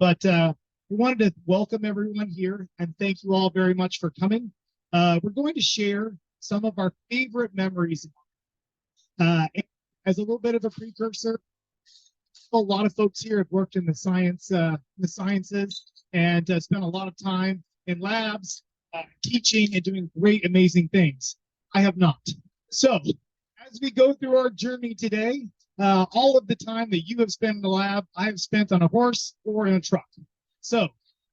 But we wanted to welcome everyone here and thank you all very much for coming. We're going to share some of our favorite memories. As a little bit of a precursor, a lot of folks here have worked in the sciences, and spent a lot of time in labs, teaching and doing great, amazing things. I have not. So, as we go through our journey today, all of the time that you have spent in the lab, I have spent on a horse or in a truck. So,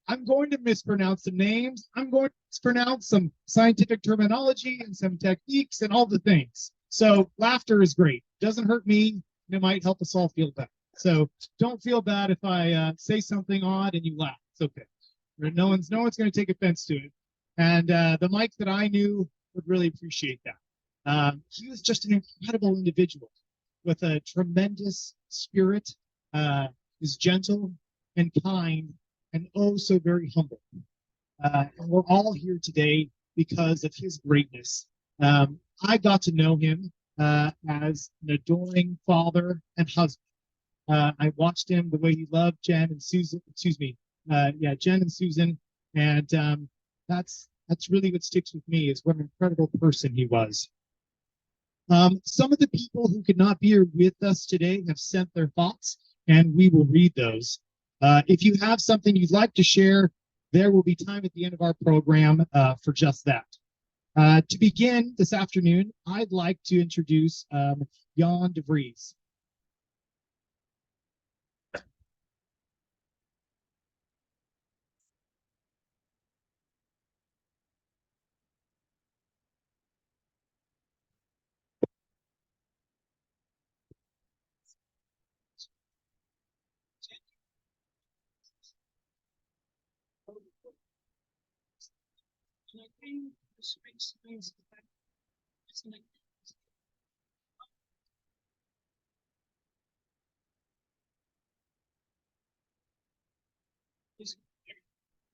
I'm going to mispronounce some names. I'm going to mispronounce some scientific terminology and some techniques and all the things. So, laughter is great. Doesn't hurt me, and it might help us all feel better. So, don't feel bad if I say something odd and you laugh. It's okay. No one's going to take offense to it. And the Mike that I knew would really appreciate that. He was just an incredible individual with a tremendous spirit. Is gentle and kind and oh so very humble. And we're all here today because of his greatness. I got to know him as an adoring father and husband. I watched him the way he loved Jen and Susan. Jen and Susan, and that's really what sticks with me is what an incredible person he was. Some of the people who could not be here with us today have sent their thoughts, and we will read those. If you have something you'd like to share, there will be time at the end of our program for just that. To begin this afternoon, I'd like to introduce Jan de Vries.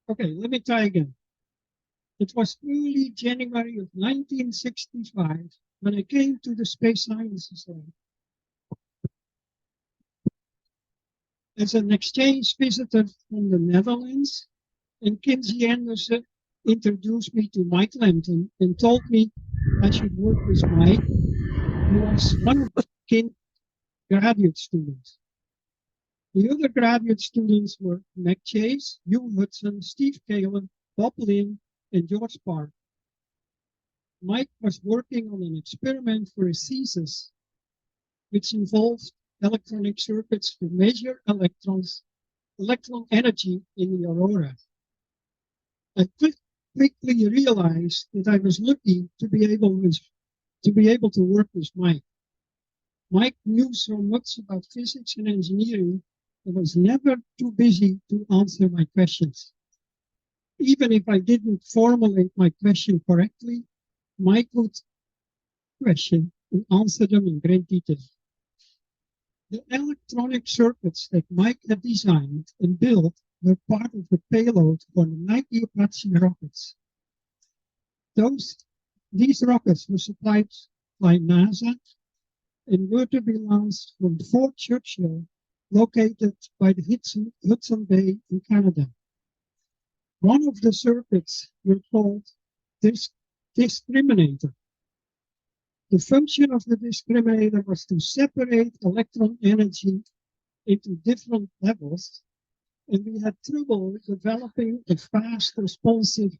Okay, let me try again. It was early January of 1965 when I came to the Space Sciences Lab. As an exchange visitor from the Netherlands, and Kinsey Anderson introduced me to Mike Lampton and told me I should work with Mike, who was one of the Kin graduate students. The other graduate students were Mac Chase, Hugh Hudson, Steve Caleb, Bob Lynn, and George Park. Mike was working on an experiment for his thesis, which involved electronic circuits to measure electron energy in the aurora. I quickly realized that I was lucky to be able to work with Mike. Mike knew so much about physics and engineering and was never too busy to answer my questions. Even if I didn't formulate my question correctly, Mike would question and answer them in great detail. The electronic circuits that Mike had designed and built were part of the payload for the Nike Apache rockets. These rockets were supplied by NASA and were to be launched from Fort Churchill, located by the Hudson Bay in Canada. One of the circuits were called discriminator. The function of the discriminator was to separate electron energy into different levels, and we had trouble developing a fast responsive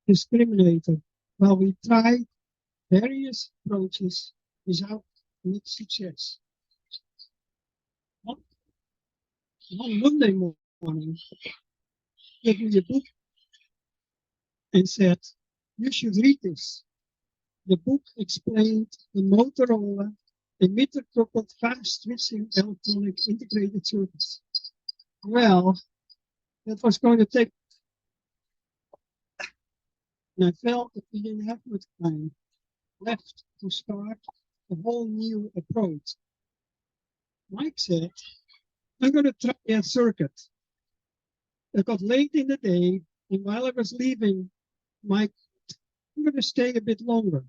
discriminator while we tried various approaches without much success. One Monday morning, he gave me a book and said, "You should read this." The book explained the Motorola emitter-coupled fast-switching electronic integrated circuits. Well, that was going to take, and I felt that we didn't have much time left to start a whole new approach. Mike said, "I'm going to try a circuit." It got late in the day, and while I was leaving, Mike, "I'm going to stay a bit longer."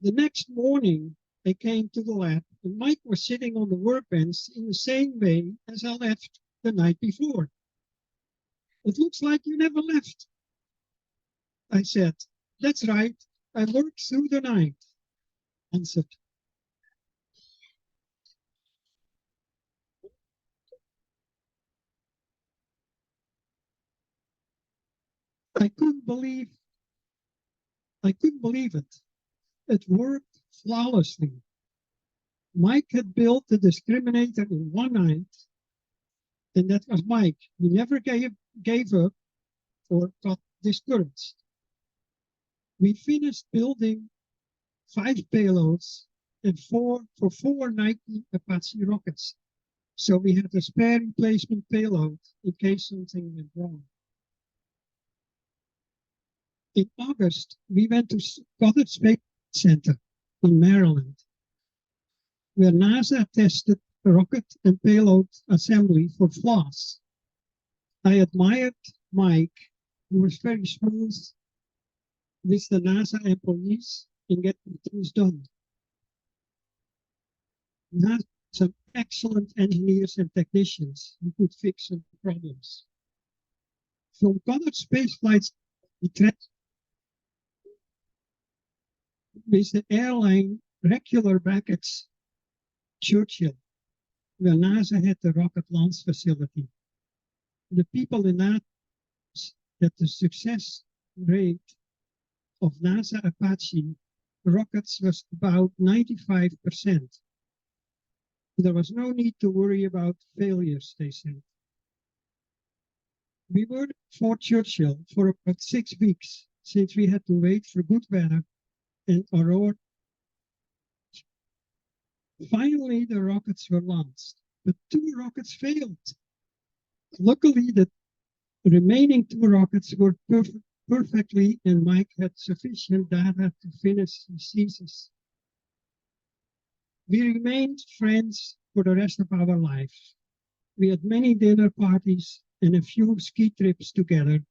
The next morning, I came to the lab, and Mike was sitting on the workbench in the same way as I left the night before. It looks like you never left. I said, that's right. I worked through the night, answered. I couldn't believe it. It worked flawlessly. Mike had built the discriminator in one night, and that was Mike. He never gave up or got discouraged. We finished building 5 payloads and four Nike Apache rockets. So we had a spare replacement payload in case something went wrong. In August, we went to Goddard Space Center in Maryland, where NASA tested rocket and payload assembly for flaws. I admired Mike, who was very smooth with the NASA employees in getting things done. NASA some excellent engineers and technicians who could fix some problems. From Goddard space flights, we traveled with the airline regular back at Churchill, where NASA had the rocket launch facility. The people in NASA that the success rate of NASA Apache rockets was about 95%. There was no need to worry about failures, they said. We were at Fort Churchill for about 6 weeks, since we had to wait for good weather and aurora. Finally, the rockets were launched, but 2 rockets failed. Luckily, the remaining 2 rockets were perfectly, and Mike had sufficient data to finish his thesis. We remained friends for the rest of our life. We had many dinner parties and a few ski trips together.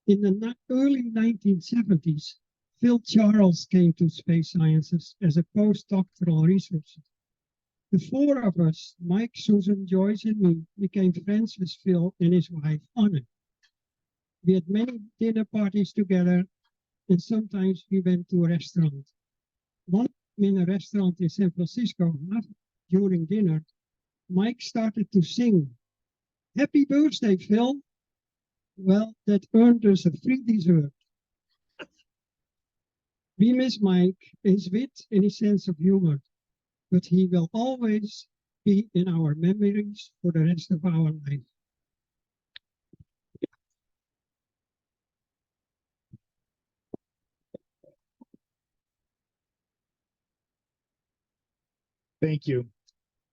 In the early 1970s, Phil Charles came to Space Sciences as a postdoctoral researcher. The 4 of us, Mike, Susan, Joyce, and me, became friends with Phil and his wife, Anna. We had many dinner parties together, and sometimes we went to a restaurant. One in a restaurant in San Francisco, during dinner, Mike started to sing, "Happy birthday, Phil." Well, that earned us a free dessert. We miss Mike, his wit and his sense of humor, but he will always be in our memories for the rest of our life. Thank you.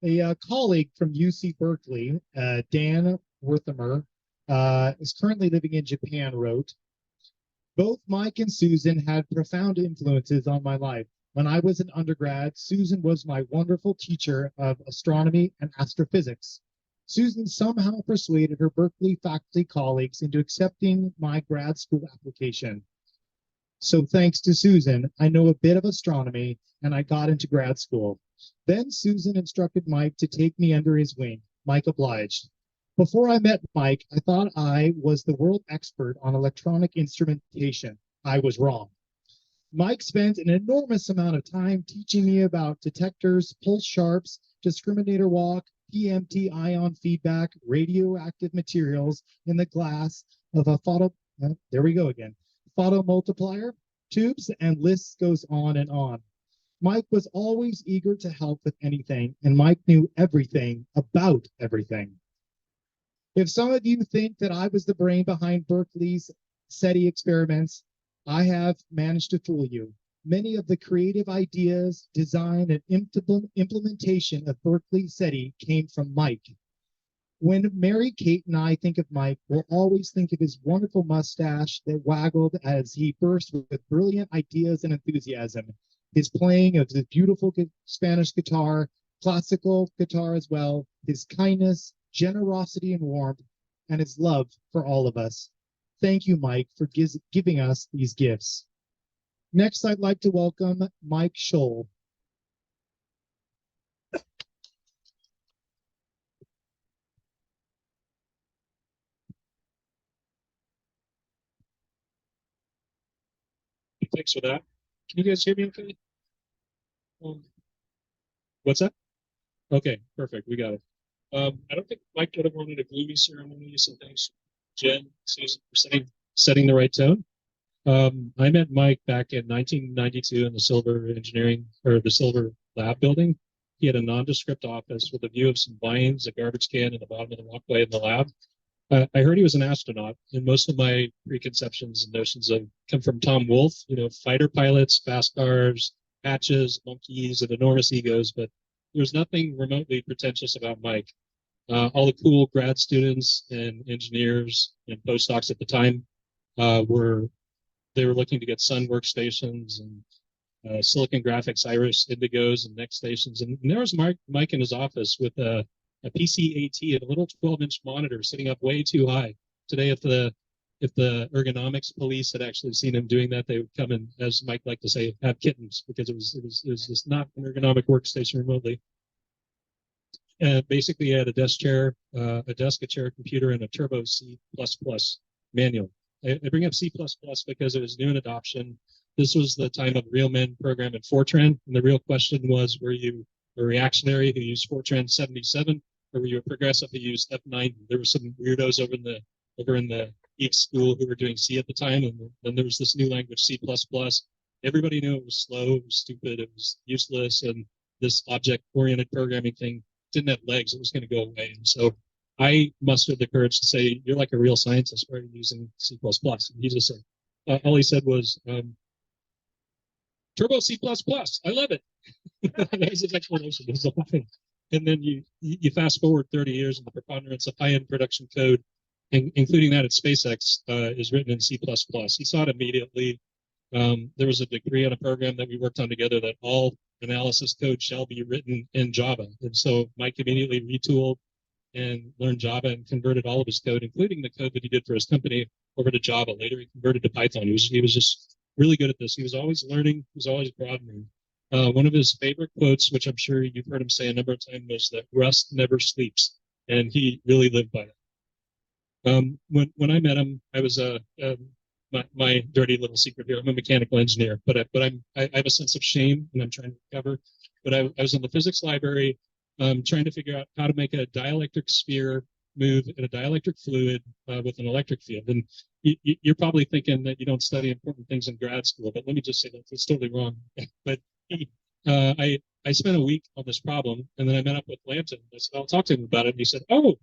A colleague from UC Berkeley, Dan Werthimer, is currently living in Japan, wrote, "Both Mike and Susan had profound influences on my life. When I was an undergrad, Susan was my wonderful teacher of astronomy and astrophysics. Susan somehow persuaded her Berkeley faculty colleagues into accepting my grad school application. So thanks to Susan, I know a bit of astronomy and I got into grad school. Then Susan instructed Mike to take me under his wing. Mike obliged. Before I met Mike, I thought I was the world expert on electronic instrumentation. I was wrong. Mike spent an enormous amount of time teaching me about detectors, pulse sharps, discriminator walk, PMT ion feedback, radioactive materials in the glass of a photomultiplier, tubes, and lists goes on and on. Mike was always eager to help with anything, and Mike knew everything about everything. If some of you think that I was the brain behind Berkeley's SETI experiments, I have managed to fool you. Many of the creative ideas, design, and implementation of Berkeley SETI came from Mike. When Mary Kate and I think of Mike, we'll always think of his wonderful mustache that waggled as he burst with brilliant ideas and enthusiasm, his playing of the beautiful Spanish guitar, classical guitar as well, his kindness, generosity, and warmth, and his love for all of us. Thank you, Mike, for giving us these gifts. Next, I'd like to welcome Mike Scholl. thanks for that. Can you guys hear me okay? What's that? Okay, perfect. We got it. I don't think Mike would have wanted a gloomy ceremony, so thanks, Jen, Susan, for setting the right tone. I met Mike back in 1992 in the Silver Engineering, or the Silver Lab building. He had a nondescript office with a view of some vines, a garbage can in the bottom of the walkway in the lab. I heard he was an astronaut, and most of my preconceptions and notions of come from Tom Wolfe, fighter pilots, fast cars, hatches, monkeys, and enormous egos, but there's nothing remotely pretentious about Mike. All the cool grad students and engineers and postdocs at the time were looking to get Sun workstations and Silicon Graphics Iris Indigos and Next stations, and there was Mike in his office with a PC-AT, a little 12-inch monitor sitting up way too high. Today, if the ergonomics police had actually seen him doing that, they would come and, as Mike liked to say, have kittens, because it was just not an ergonomic workstation remotely. Basically, he had a desk chair, a chair computer, and a Turbo C++ manual. I bring up C++ because it was new in adoption. This was the time of real men programming Fortran, and the real question was, were you a reactionary who used Fortran 77, or were you a progressive who used F90? There were some weirdos over in the geek school who were doing C at the time, and then there was this new language, C++. Everybody knew it was slow, it was stupid, it was useless, and this object-oriented programming thing didn't have legs. It was going to go away. And so I mustered the courage to say, "You're like a real scientist. Why are you using C++?" And he just said, all he said was, "Turbo C++. I love it." That was his explanation. It was the whole thing. And then you fast forward 30 years, and the preponderance of high-end production code, including that at SpaceX, is written in C++. He saw it immediately. There was a decree on a program that we worked on together that all analysis code shall be written in Java. And so Mike immediately retooled and learned Java and converted all of his code, including the code that he did for his company, over to Java. Later, he converted to Python. He was just really good at this. He was always learning. He was always broadening. One of his favorite quotes, which I'm sure you've heard him say a number of times, was that rust never sleeps. And he really lived by that. When I met him, I was my dirty little secret here. I'm a mechanical engineer, but I have a sense of shame, and I'm trying to recover. But I was in the physics library, trying to figure out how to make a dielectric sphere move in a dielectric fluid with an electric field. And you're probably thinking that you don't study important things in grad school, but let me just say that's totally wrong. But I spent a week on this problem, and then I met up with Lampton. I said, I'll talk to him about it. And he said, "Oh,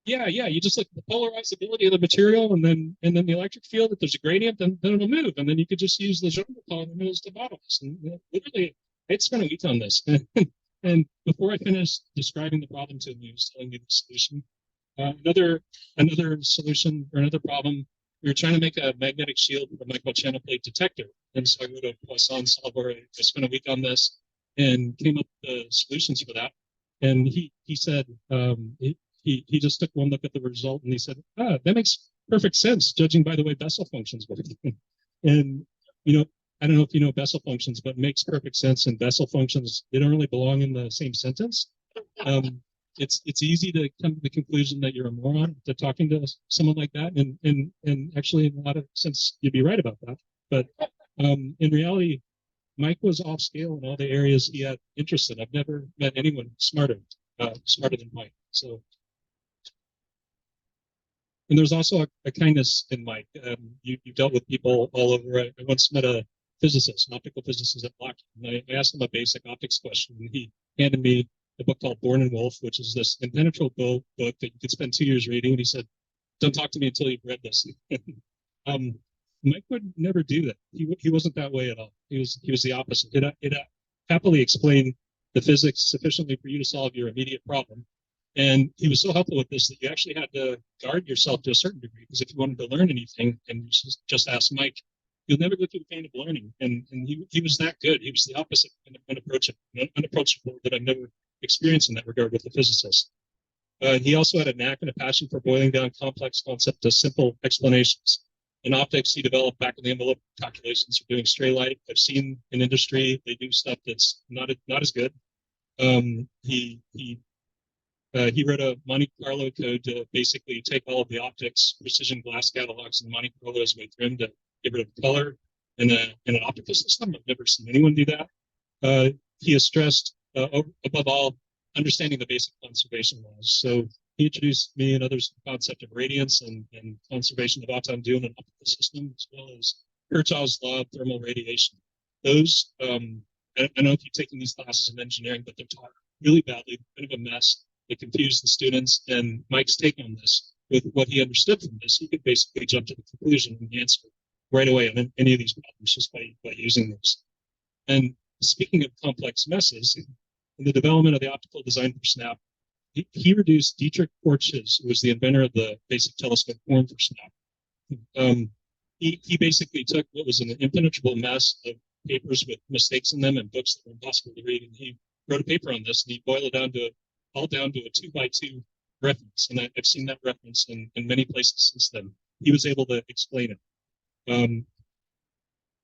yeah, you just look at the polarizability of the material, and then the electric field. If there's a gradient, then it'll move, and then you could just use the Legendre polynomials as the models." And literally, I'd spent a week on this, and before I finished describing the problem to him, he was telling me the solution. Another solution or another problem. We were trying to make a magnetic shield for a microchannel plate detector, and so I wrote a Poisson solver. I spent a week on this and came up with the solutions for that. And he said. He just took one look at the result and he said, "That makes perfect sense, judging by the way Bessel functions work." And, I don't know if you know Bessel functions, but it makes perfect sense. And Bessel functions, they don't really belong in the same sentence. It's easy to come to the conclusion that you're a moron to talking to someone like that. And actually, in a lot of sense, you'd be right about that. But in reality, Mike was off scale in all the areas he had interest in. I've never met anyone smarter than Mike. So. And there's also a kindness in Mike. You've dealt with people all over. I once met a physicist, an optical physicist at Lockheed, and I asked him a basic optics question, and he handed me a book called Born and Wolf, which is this impenetrable book that you could spend 2 years reading. And he said, "Don't talk to me until you've read this." Mike would never do that. He wasn't that way at all. He was the opposite. It happily explained the physics sufficiently for you to solve your immediate problem. And he was so helpful with this that you actually had to guard yourself to a certain degree, because if you wanted to learn anything and just ask Mike, you'll never go through the pain of learning. And he was that good. He was the opposite, unapproachable that I've never experienced in that regard with the physicist. He also had a knack and a passion for boiling down complex concepts to simple explanations. In optics, he developed back in the envelope calculations for doing stray light. I've seen in industry they do stuff that's not as good. He wrote a Monte Carlo code to basically take all of the optics precision glass catalogs in Monte Carlo as way through them to get rid of color. in an optical system. I've never seen anyone do that. He has stressed, above all, understanding the basic conservation laws. So he introduced me and others to the concept of radiance and conservation of atom due in an optical system, as well as Kirchhoff's law of thermal radiation. Those, I don't know if you've taken these classes in engineering, but they're taught really badly, kind of a mess. They confuse the students. And Mike's take on this, with what he understood from this, he could basically jump to the conclusion and answer right away on any of these problems just by using those. And speaking of complex messes, in the development of the optical design for SNAP, he reduced Dietrich Kortsch's, who was the inventor of the basic telescope form for SNAP. He basically took what was an impenetrable mess of papers with mistakes in them and books that were impossible to read, and he wrote a paper on this, and he boiled it all down to a 2x2 reference. And I've seen that reference in many places since then. He was able to explain it.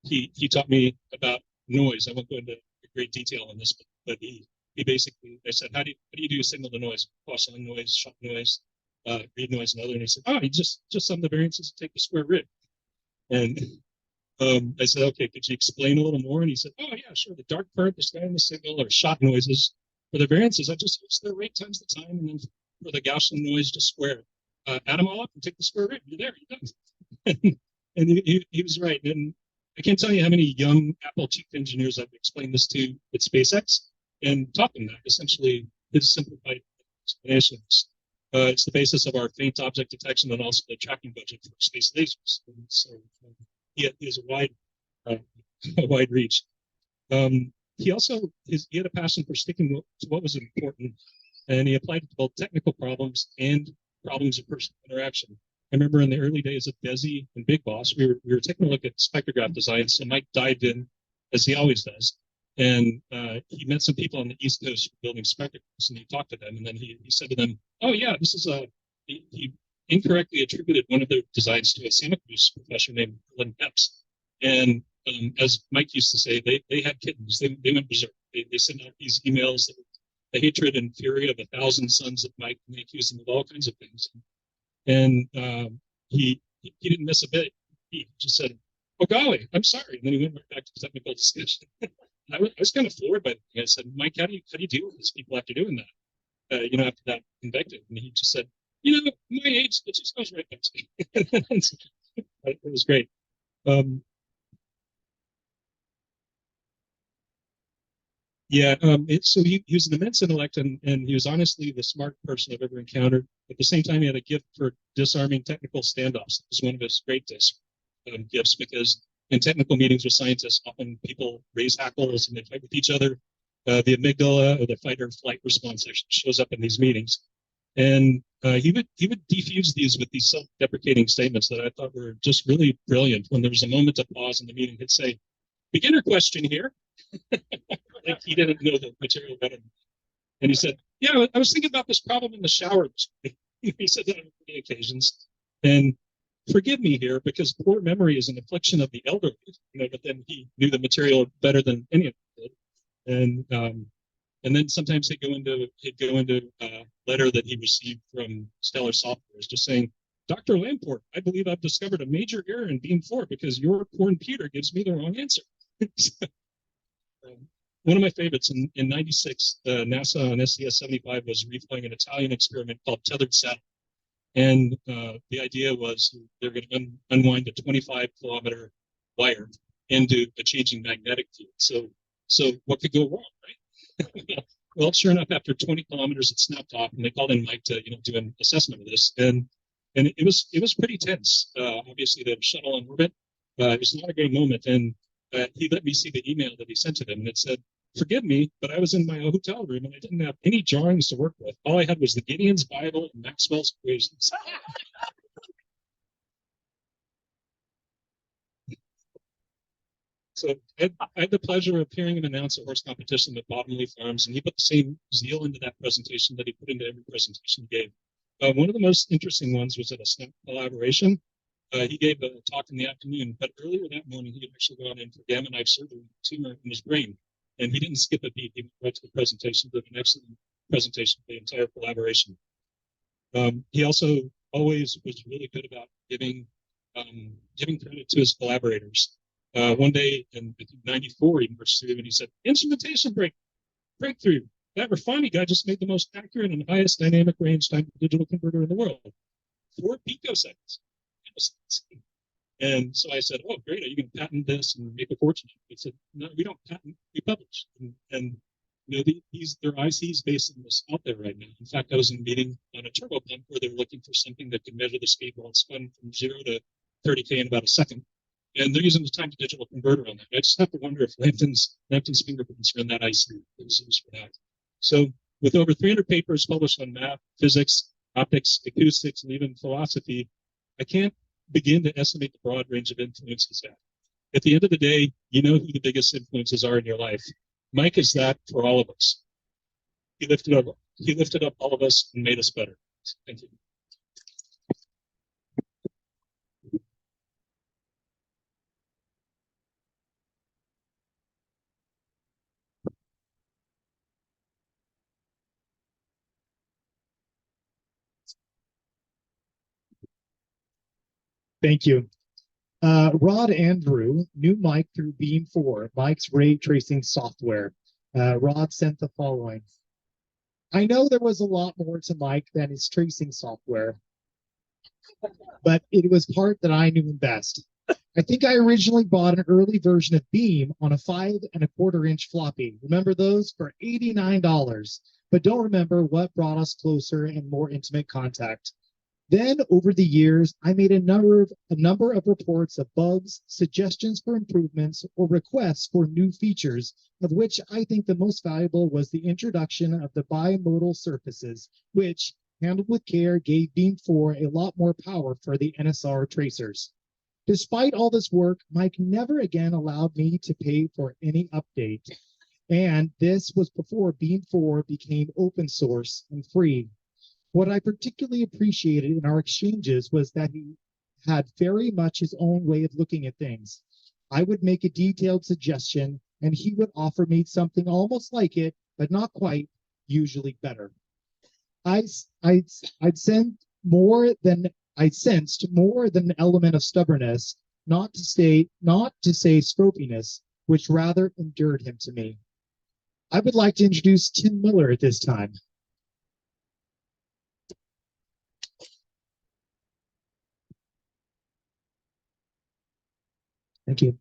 He taught me about noise. I won't go into great detail on this, but he basically, I said, how do you do signal to noise, Poisson noise, shock noise, read noise, and other? And he said, you just sum the variances and take the square root. And I said, okay, could you explain a little more? And he said, yeah, sure. The dark part, the sky and the signal, or shock noises. For the variances, I just use the rate times the time, and then for the Gaussian noise, just square it. Add them all up and take the square root. You're there, you're done. And he was right. And I can't tell you how many young Apple chief engineers I've explained this to at SpaceX and taught them that. Essentially, his simplified explanations. It's the basis of our faint object detection and also the tracking budget for space lasers. And so he has a wide reach. He also he had a passion for sticking to what was important, and he applied it to both technical problems and problems of personal interaction. I remember in the early days of DESI and Big Boss, we were taking a look at spectrograph design. So Mike dived in, as he always does, and he met some people on the East Coast building spectrographs, and he talked to them, and then he said to them, this is he incorrectly attributed one of their designs to a Santa Cruz professor named Lynn Pepps. And as Mike used to say, they had kittens. They went berserk. They sent out these emails that the hatred and fury of 1,000 sons of Mike, and they accused him of all kinds of things. And he didn't miss a bit. He just said, "Oh golly, I'm sorry," and then he went right back to the technical discussion. I was kind of floored by that. I said, "Mike, how do you deal with this people after doing that? After that invective?" And he just said, "My age, it just goes right back to me." It was great. So he was an immense intellect, and he was honestly the smart person I've ever encountered. At the same time, he had a gift for disarming technical standoffs. It was one of his great gifts, because in technical meetings with scientists, often people raise hackles and they fight with each other. The amygdala, or the fight or flight response, actually shows up in these meetings. And he would defuse these with these self-deprecating statements that I thought were just really brilliant. When there was a moment of pause in the meeting, he'd say, "Beginner question here." Like he didn't know the material better. And he said, I was thinking about this problem in the shower. He said that on many occasions. And forgive me here, because poor memory is an affliction of the elderly, but then he knew the material better than any of them did. And then sometimes he'd go into a letter that he received from Stellar Software, just saying, "Dr. Lamport, I believe I've discovered a major error in Beam 4 because your poor computer gives me the wrong answer." One of my favorites in '96, NASA on STS-75 was reflying an Italian experiment called Tethered Satellite. And the idea was they're going to unwind a 25-kilometer wire into a changing magnetic field. So what could go wrong, right? Well, sure enough, after 20 kilometers, it snapped off, and they called in Mike to do an assessment of this. And it was pretty tense. Obviously, the shuttle in orbit. It was not a great moment. And he let me see the email that he sent to them, and it said, "Forgive me, but I was in my hotel room and I didn't have any drawings to work with. All I had was the Gideon's Bible and Maxwell's equations." So I had the pleasure of hearing him announce a horse competition at Bottomley Farms, and he put the same zeal into that presentation that he put into every presentation he gave. One of the most interesting ones was at a SNAP collaboration. He gave a talk in the afternoon, but earlier that morning he had actually gone in for gamma knife surgery, tumor in his brain, and he didn't skip a beat. He went right to the presentation, did an excellent presentation for the entire collaboration. He also always was really good about giving credit to his collaborators. one day in 94, he marched through and he said, instrumentation breakthrough. That refining guy just made the most accurate and highest dynamic range time digital converter in the world. 4 picoseconds. And so I said, oh, great, are you going to patent this and make a fortune? He said, no, we don't patent, we publish. And you know, there are ICs based on this out there right now. In fact, I was in a meeting on a turbo pump where they were looking for something that could measure the speed while it's spun from 0 to 30K in about a second. And they're using the time to digital converter on that. I just have to wonder if Lampton's fingerprints are in that IC that was used for that. So with over 300 papers published on math, physics, optics, acoustics, and even philosophy, I can't begin to estimate the broad range of influences that. At the end of the day, you know who the biggest influences are in your life. Mike is that for all of us. He lifted up all of us and made us better. Thank you. Thank you. Rod Andrew knew Mike through Beam 4, Mike's ray tracing software. Rod sent the following. I know there was a lot more to Mike than his tracing software, but it was part that I knew him best. I think I originally bought an early version of Beam on a 5¼ inch floppy. Remember those? For $89, but don't remember what brought us closer and more intimate contact. Then, over the years, I made a number of reports of bugs, suggestions for improvements, or requests for new features, of which I think the most valuable was the introduction of the bimodal surfaces, which, handled with care, gave Beam 4 a lot more power for the NSR tracers. Despite all this work, Mike never again allowed me to pay for any update. And this was before Beam 4 became open source and free. What I particularly appreciated in our exchanges was that he had very much his own way of looking at things. I would make a detailed suggestion, and he would offer me something almost like it, but not quite, usually better. I sensed more than an element of stubbornness, not to say scropiness, which rather endeared him to me. I would like to introduce Tim Miller at this time. Thank you.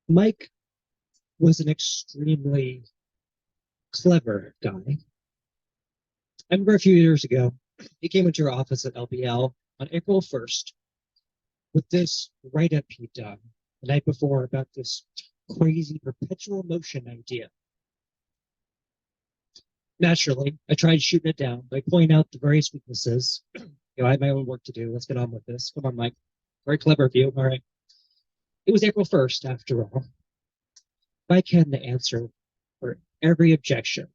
Mike was an extremely clever guy. I remember a few years ago, he came into our office at LBL on April 1st with this write-up he'd done the night before about this crazy perpetual motion idea. Naturally, I tried shooting it down by pointing out the various weaknesses. I had my own work to do. Let's get on with this. Come on, Mike. Very clever of you. All right. It was April 1st, after all. Mike had an answer for every objection.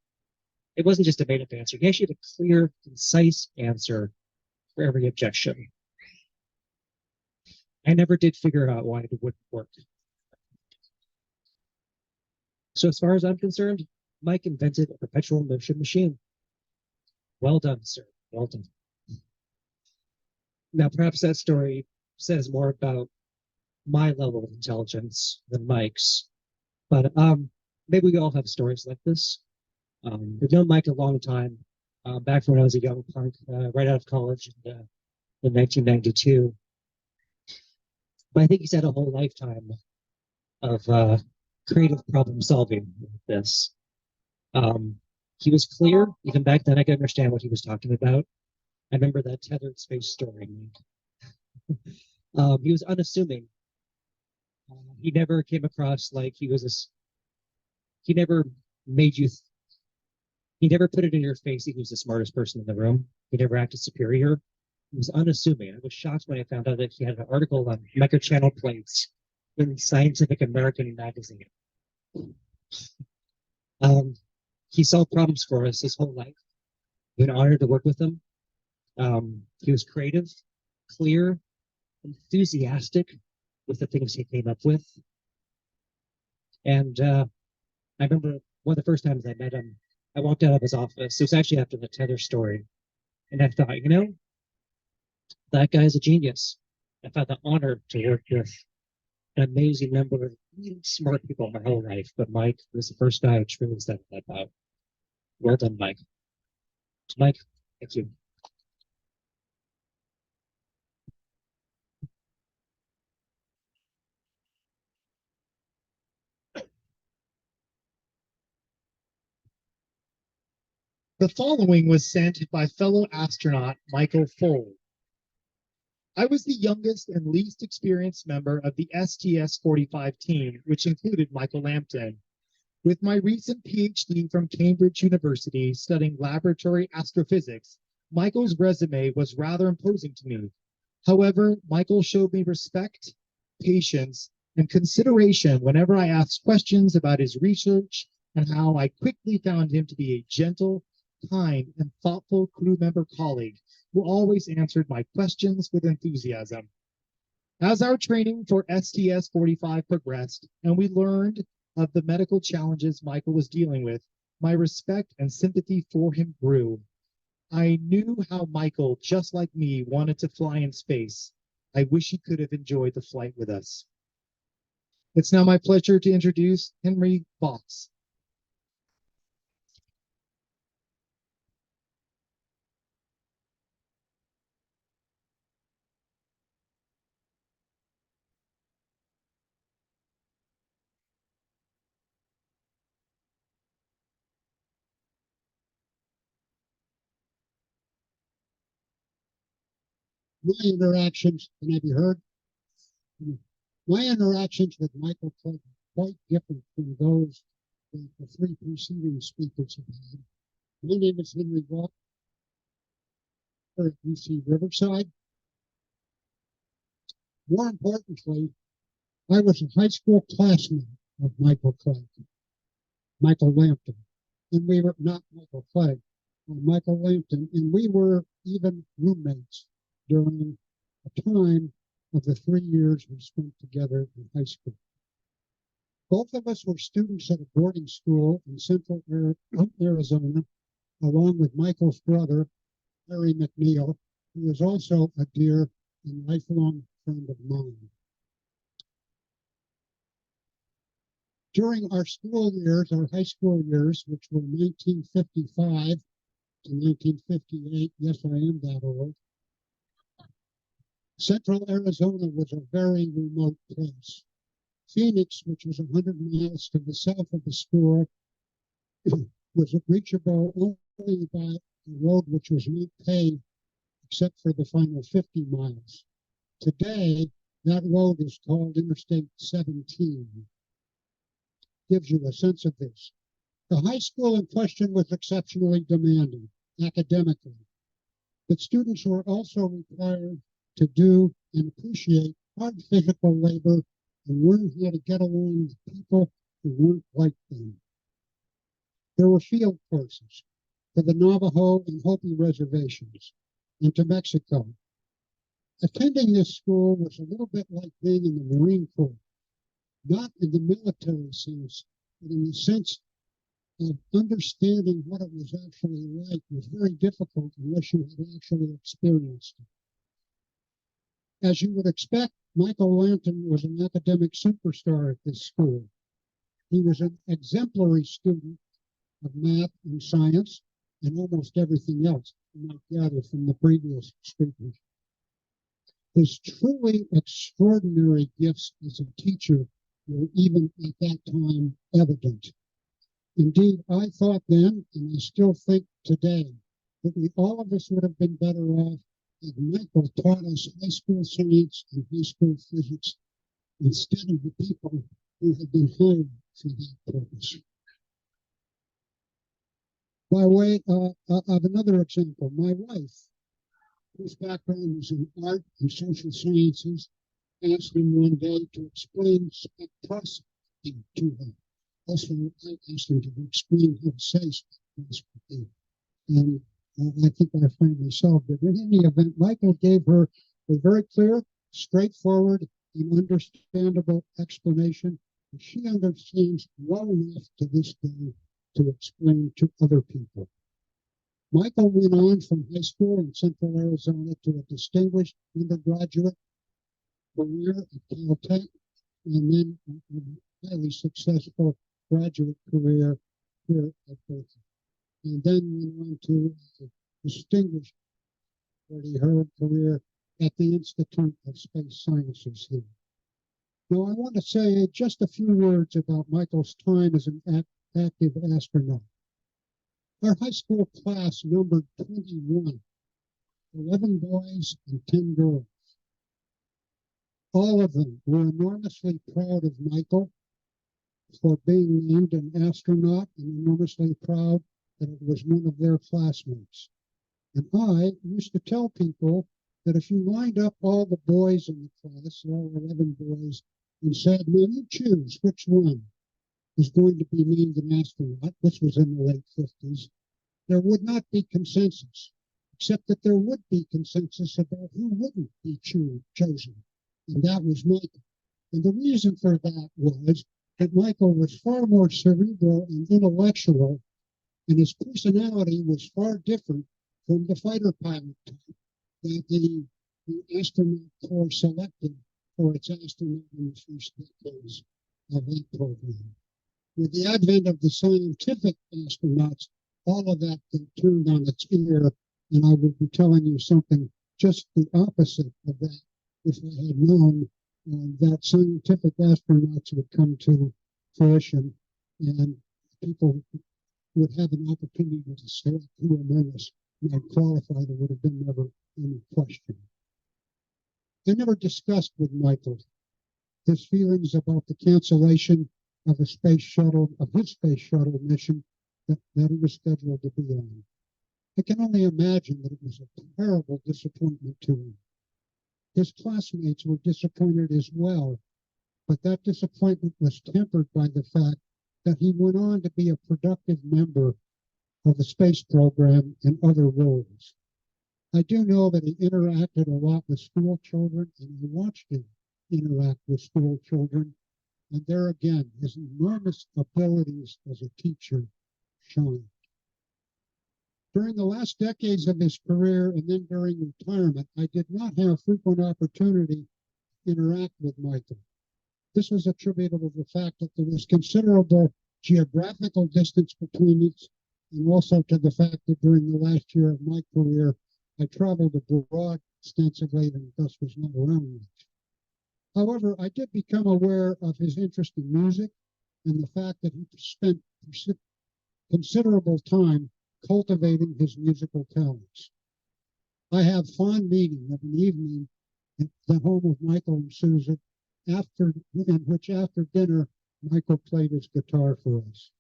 It wasn't just a made-up answer. He actually had a clear, concise answer for every objection. I never did figure out why it wouldn't work. So as far as I'm concerned, Mike invented a perpetual motion machine. Well done, sir. Well done. Now, perhaps that story says more about my level of intelligence than Mike's, but maybe we all have stories like this. We've known Mike a long time, back when I was a young punk, right out of college in 1992. But I think he's had a whole lifetime of creative problem solving with this. He was clear. Even back then, I could understand what he was talking about. I remember that tethered space story. He was unassuming. He never came across like he was he never made you, he never put it in your face that he was the smartest person in the room. He never acted superior. He was unassuming. I was shocked when I found out that he had an article on microchannel plates in Scientific American magazine. He solved problems for us his whole life. It's been an honor to work with him. He was creative, clear, enthusiastic with the things he came up with. And I remember one of the first times I met him, I walked out of his office. It was actually after the Tether story. And I thought, that guy's a genius. I've had the honor to work with an amazing number of really smart people my whole life, but Mike was the first guy who truly said that about. Well done, Mike. Mike, thank you. The following was sent by fellow astronaut Michael Fold. I was the youngest and least experienced member of the STS-45 team, which included Michael Lampton. With my recent PhD from Cambridge University studying laboratory astrophysics, Michael's resume was rather imposing to me. However, Michael showed me respect, patience, and consideration whenever I asked questions about his research, and how I quickly found him to be a gentle, kind, and thoughtful crew member colleague who always answered my questions with enthusiasm. As our training for STS-45 progressed and we learned of the medical challenges Michael was dealing with, my respect and sympathy for him grew. I knew how Michael, just like me, wanted to fly in space. I wish he could have enjoyed the flight with us. It's now my pleasure to introduce Henry Fox. My interactions, can I be heard? My interactions with Michael Clegg are quite different from those that the three preceding speakers have had. My name is Henry Walker at UC Riverside. More importantly, I was a high school classmate of Michael Clegg, Michael Lampton, and we were not Michael Clegg, Michael Lampton, and we were even roommates during a time of the 3 years we spent together in high school. Both of us were students at a boarding school in central Arizona, along with Michael's brother, Larry McNeil, who is also a dear and lifelong friend of mine. During our school years, our high school years, which were 1955 to 1958, yes, I am that old, Central Arizona was a very remote place. Phoenix, which was 100 miles to the south of the school, was reachable only by a road which was not paved except for the final 50 miles. Today, that road is called Interstate 17. Gives you a sense of this. The high school in question was exceptionally demanding academically, but students were also required to do and appreciate hard physical labor and learn how to get along with people who weren't like them. There were field courses to the Navajo and Hopi reservations and to Mexico. Attending this school was a little bit like being in the Marine Corps, not in the military sense, but in the sense of understanding what it was actually like was very difficult unless you had actually experienced it. As you would expect, Michael Lampton was an academic superstar at this school. He was an exemplary student of math and science and almost everything else, you might gather from the previous speakers. His truly extraordinary gifts as a teacher were even at that time evident. Indeed, I thought then, and I still think today, that all of us would have been better off if Michael taught us high school science and high school physics instead of the people who had been hired for that purpose. By way of another example, my wife, whose background was in art and social sciences, asked him one day to explain spectroscopy to her. Also, I asked him to explain how to say spectroscopy. And I think I finally solved it. In any event, Michael gave her a very clear, straightforward, and understandable explanation. And she understands well enough to this day to explain to other people. Michael went on from high school in Central Arizona to a distinguished undergraduate career at Caltech, and then a highly successful graduate career here at Berkeley. And then went on to a distinguished, already heard, career at the Institute of Space Sciences here. Now, I want to say just a few words about Michael's time as an active astronaut. Our high school class numbered 21, 11 boys and 10 girls. All of them were enormously proud of Michael for being named an astronaut and enormously proud that it was one of their classmates. And I used to tell people that if you lined up all the boys in the class, all 11 boys, and said, well, you choose which one is going to be named an astronaut, this was in the late 50s, there would not be consensus, except that there would be consensus about who wouldn't be chosen. And that was Michael. And the reason for that was that Michael was far more cerebral and intellectual, and his personality was far different from the fighter pilot type that the astronaut corps selected for its astronaut in the first decades of that program. With the advent of the scientific astronauts, all of that turned on its ear, and I will be telling you something just the opposite of that if I had known that scientific astronauts would come to fruition and people would have an opportunity to select who among us might qualify. There would have been never any question. I never discussed with Michael his feelings about the cancellation of his space shuttle mission that he was scheduled to be on. I can only imagine that it was a terrible disappointment to him. His classmates were disappointed as well, but that disappointment was tempered by the fact that he went on to be a productive member of the space program in other roles. I do know that he interacted a lot with school children, and I watched him interact with school children, and there again, his enormous abilities as a teacher shined. During the last decades of his career and then during retirement, I did not have frequent opportunity to interact with Michael. This was attributable to the fact that there was considerable geographical distance between us, and also to the fact that during the last year of my career, I traveled abroad extensively and thus was not around much. However, I did become aware of his interest in music and the fact that he spent considerable time cultivating his musical talents. I have fond memory of an evening at the home of Michael and Susan, in which after dinner, Michael played his guitar for us.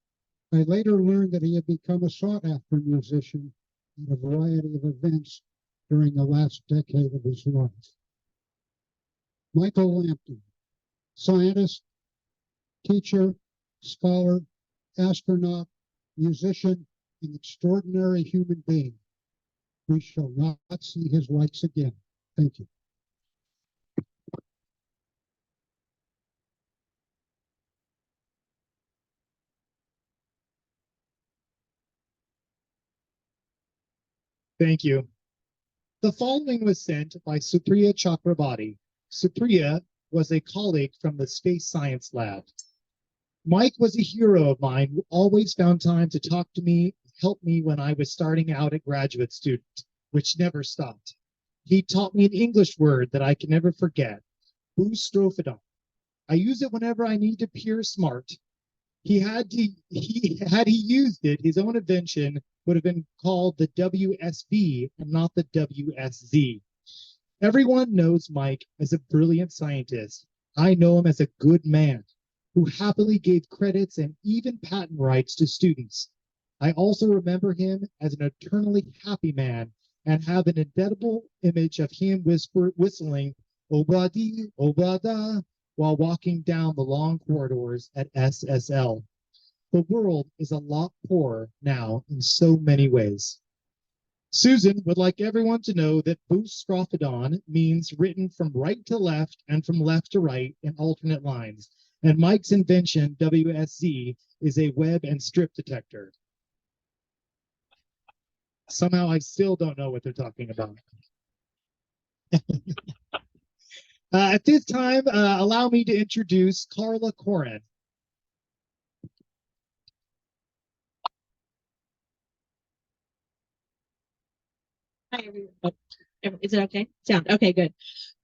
I later learned that he had become a sought-after musician at a variety of events during the last decade of his life. Michael Lampton, scientist, teacher, scholar, astronaut, musician, an extraordinary human being. We shall not see his lights again. Thank you. Thank you. The following was sent by Supriya Chakrabarti. Supriya was a colleague from the Space Science Lab. Mike was a hero of mine who always found time to talk to me, help me when I was starting out at graduate student, which never stopped. He taught me an English word that I can never forget, boostrophodon. I use it whenever I need to appear smart. Had he used it, his own invention would have been called the WSB and not the WSZ. Everyone knows Mike as a brilliant scientist. I know him as a good man who happily gave credits and even patent rights to students. I also remember him as an eternally happy man and have an indelible image of him whistling Obradi, Obrada while walking down the long corridors at SSL. The world is a lot poorer now in so many ways. Susan would like everyone to know that boostrophodon means written from right to left and from left to right in alternate lines. And Mike's invention, WSZ, is a web and strip detector. Somehow I still don't know what they're talking about. At this time, allow me to introduce Carla Corin. Hi, everyone. Oh, is it okay? Sound okay, good.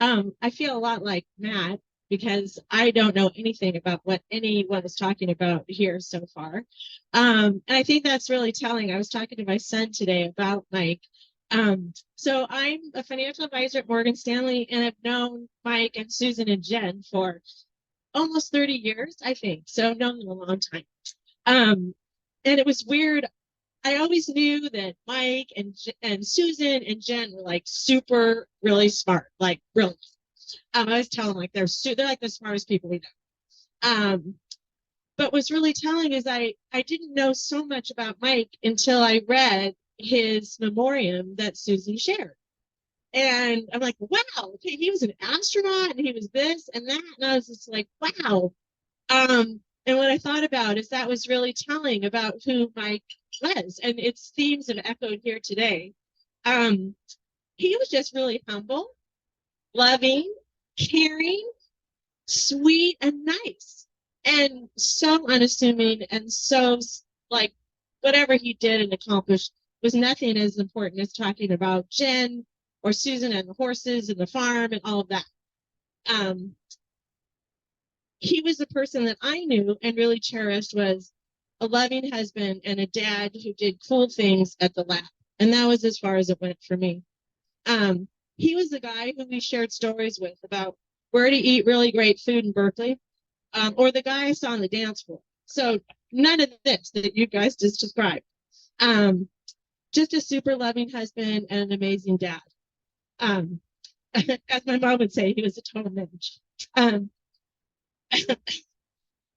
I feel a lot like Matt because I don't know anything about what anyone is talking about here so far. And I think that's really telling. I was talking to my son today about Mike. So I'm a financial advisor at Morgan Stanley, and I've known Mike and Susan and Jen for almost 30 years, I think. So I've known them a long time. And it was weird. I always knew that Mike and Susan and Jen were like super really smart, like really. I always tell them like they're like the smartest people we know. But what's really telling is I didn't know so much about Mike until I read his memoriam that Susan shared. And I'm like, wow, okay, he was an astronaut and he was this and that. And I was just like, wow. And what I thought about is that was really telling about who Mike was, and its themes have echoed here today. He was just really humble, loving, caring, sweet, and nice, and so unassuming, and so like whatever he did and accomplished was nothing as important as talking about Jen or Susan and the horses and the farm and all of that. He was the person that I knew and really cherished was a loving husband and a dad who did cool things at the lab. And that was as far as it went for me. He was the guy who we shared stories with about where to eat really great food in Berkeley, or the guy I saw on the dance floor. So none of this that you guys just described. Just a super loving husband and an amazing dad. As my mom would say, he was a total mensch.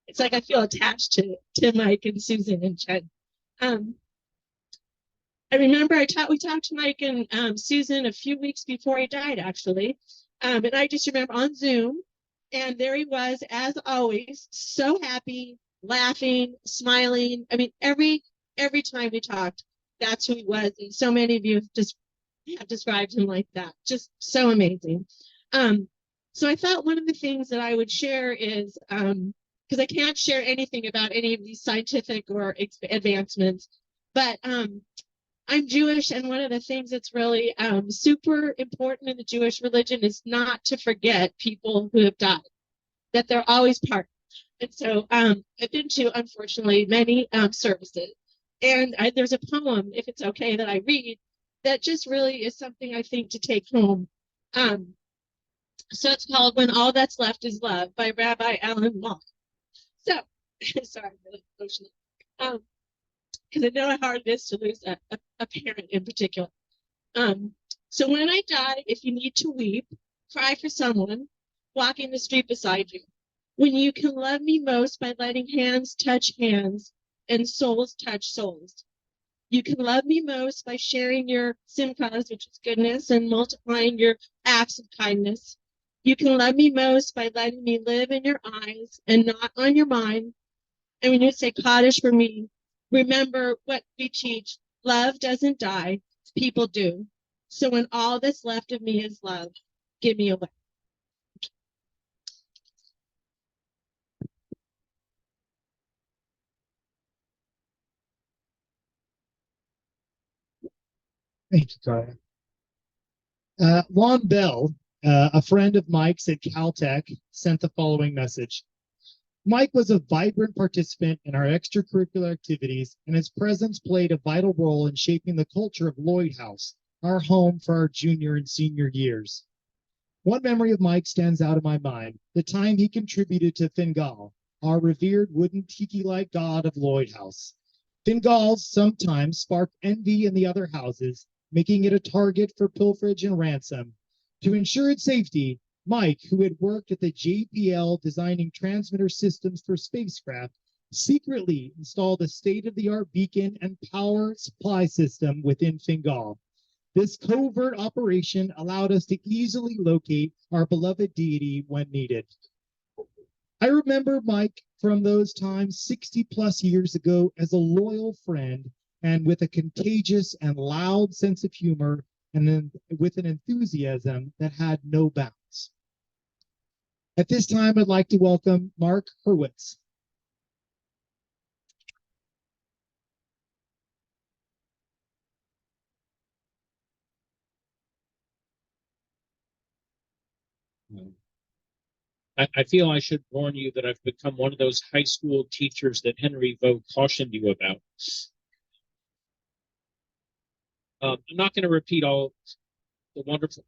It's like I feel attached to Mike and Susan and Jen. I remember we talked to Mike and Susan a few weeks before he died, actually. And I just remember on Zoom, and there he was, as always, so happy, laughing, smiling. I mean, every time we talked, that's who he was. And so many of you have described him like that. Just so amazing. So I thought one of the things that I would share is, because I can't share anything about any of these scientific or advancements, but I'm Jewish, and one of the things that's really super important in the Jewish religion is not to forget people who have died, that they're always part. And so I've been to, unfortunately, many services, and there's a poem, if it's okay, that I read that just really is something I think to take home. So it's called "When All That's Left Is Love" by Rabbi Alan Wall. So, sorry, I'm really emotional. Because I know how hard it is to lose a parent in particular. So when I die, if you need to weep, cry for someone walking the street beside you. When you can love me most by letting hands touch hands and souls touch souls. You can love me most by sharing your simchas, which is goodness, and multiplying your acts of kindness. You can love me most by letting me live in your eyes and not on your mind. And when you say Kaddish for me, remember what we teach. Love doesn't die, people do. So when all that's left of me is love, give me away. Thank you, Carla. Lon Bell, a friend of Mike's at Caltech, sent the following message. Mike was a vibrant participant in our extracurricular activities, and his presence played a vital role in shaping the culture of Lloyd House, our home for our junior and senior years. One memory of Mike stands out in my mind, the time he contributed to Fingal, our revered wooden tiki-like god of Lloyd House. Fingals sometimes spark envy in the other houses, making it a target for pilferage and ransom. To ensure its safety, Mike, who had worked at the JPL designing transmitter systems for spacecraft, secretly installed a state-of-the-art beacon and power supply system within Fingal. This covert operation allowed us to easily locate our beloved deity when needed. I remember Mike from those times 60 plus years ago as a loyal friend and with a contagious and loud sense of humor, and then with an enthusiasm that had no bounds. At this time, I'd like to welcome Mark Hurwitz. I feel I should warn you that I've become one of those high school teachers that Henry Vogt cautioned you about. I'm not going to repeat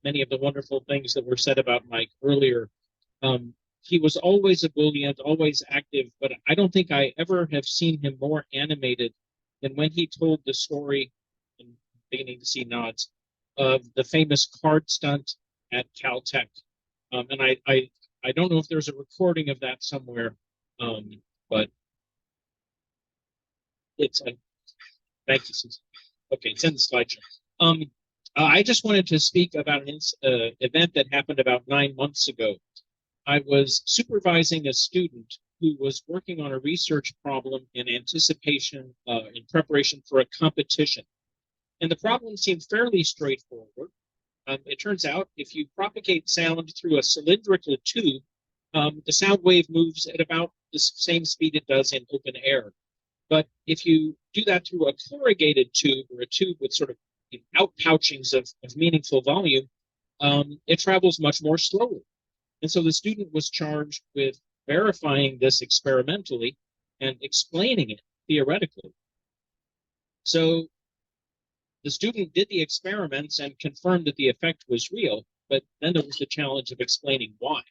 many of the wonderful things that were said about Mike earlier. He was always ebullient, always active, but I don't think I ever have seen him more animated than when he told the story, and beginning to see nods, of the famous card stunt at Caltech. And I don't know if there's a recording of that somewhere, but it's a thank you, Susan. Okay, it's in the slideshow. I just wanted to speak about an event that happened about 9 months ago. I was supervising a student who was working on a research problem in anticipation, in preparation for a competition. And the problem seemed fairly straightforward. It turns out if you propagate sound through a cylindrical tube, the sound wave moves at about the same speed it does in open air. But if you do that through a corrugated tube, or a tube with sort of outpouchings of meaningful volume, it travels much more slowly. And so the student was charged with verifying this experimentally and explaining it theoretically. So the student did the experiments and confirmed that the effect was real, but then there was the challenge of explaining why.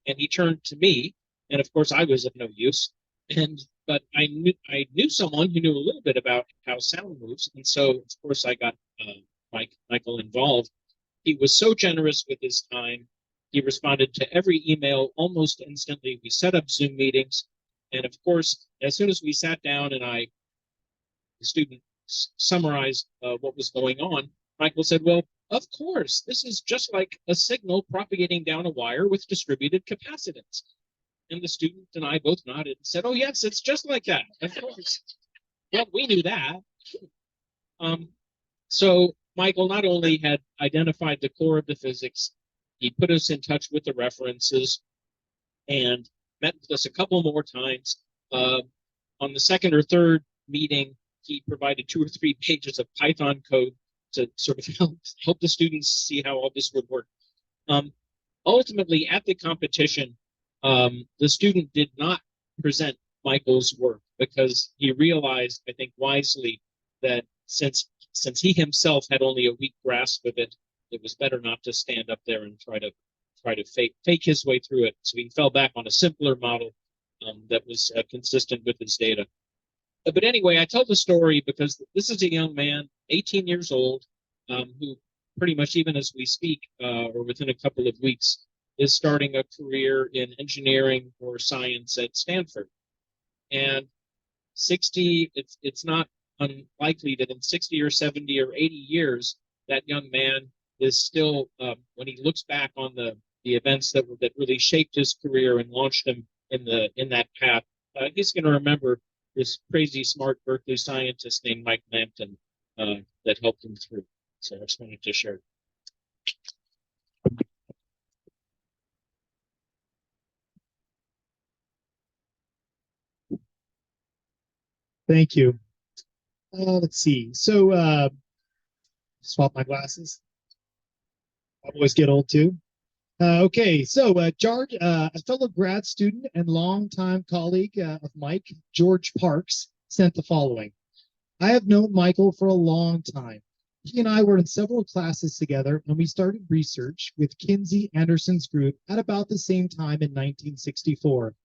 And he turned to me, and of course I was of no use. But I knew someone who knew a little bit about how sound moves, and so of course I got Michael involved. He was so generous with his time. He responded to every email almost instantly. We set up Zoom meetings, and of course, as soon as we sat down and the student summarized what was going on, Michael said, "Well, of course, this is just like a signal propagating down a wire with distributed capacitance." And the student and I both nodded and said, "Oh, yes, it's just like that. Of course." Well, we knew that. So Michael not only had identified the core of the physics, he put us in touch with the references and met with us a couple more times. On the second or third meeting, he provided 2 or 3 pages of Python code to sort of help the students see how all this would work. Ultimately, at the competition, the student did not present Michael's work because he realized, I think wisely, that since he himself had only a weak grasp of it, it was better not to stand up there and try to fake his way through it. So he fell back on a simpler model that was consistent with his data. But anyway, I tell the story because this is a young man, 18 years old, who pretty much even as we speak, or within a couple of weeks, is starting a career in engineering or science at Stanford. And it's not unlikely that in 60 or 70 or 80 years, that young man is still, when he looks back on the events that really shaped his career and launched him in that path, he's going to remember this crazy smart Berkeley scientist named Mike Lampton that helped him through. So I just wanted to share. Thank you. Let's see. So swap my glasses. I always get old too. Okay, so George, a fellow grad student and longtime colleague of Mike, George Parks, sent the following. I have known Michael for a long time. He and I were in several classes together, and we started research with Kinsey Anderson's group at about the same time in 1964.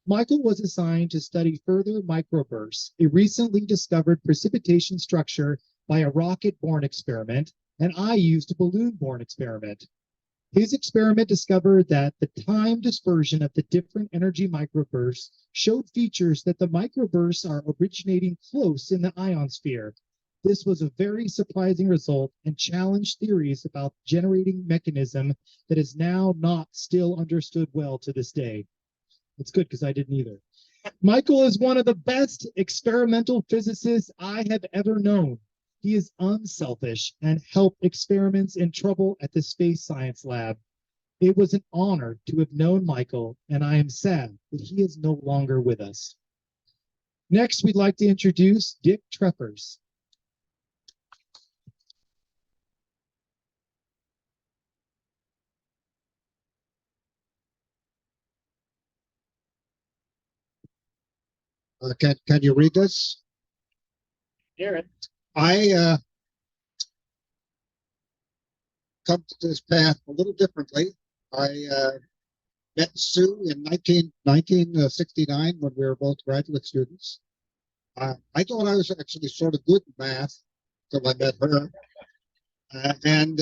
Michael was assigned to study further microbursts, a recently discovered precipitation structure by a rocket-borne experiment, and I used a balloon-borne experiment. His experiment discovered that the time dispersion of the different energy microbursts showed features that the microbursts are originating close in the ionosphere. This was a very surprising result and challenged theories about generating mechanism that is now not still understood well to this day. It's good because I didn't either. Michael is one of the best experimental physicists I have ever known. He is unselfish and helped experiments in trouble at the Space Science Lab. It was an honor to have known Michael, and I am sad that he is no longer with us. Next, we'd like to introduce Dick Treffers. Can you read this? Garrett. I come to this path a little differently. I met Sue in 1969 when we were both graduate students. I thought I was actually sort of good at math until I met her, and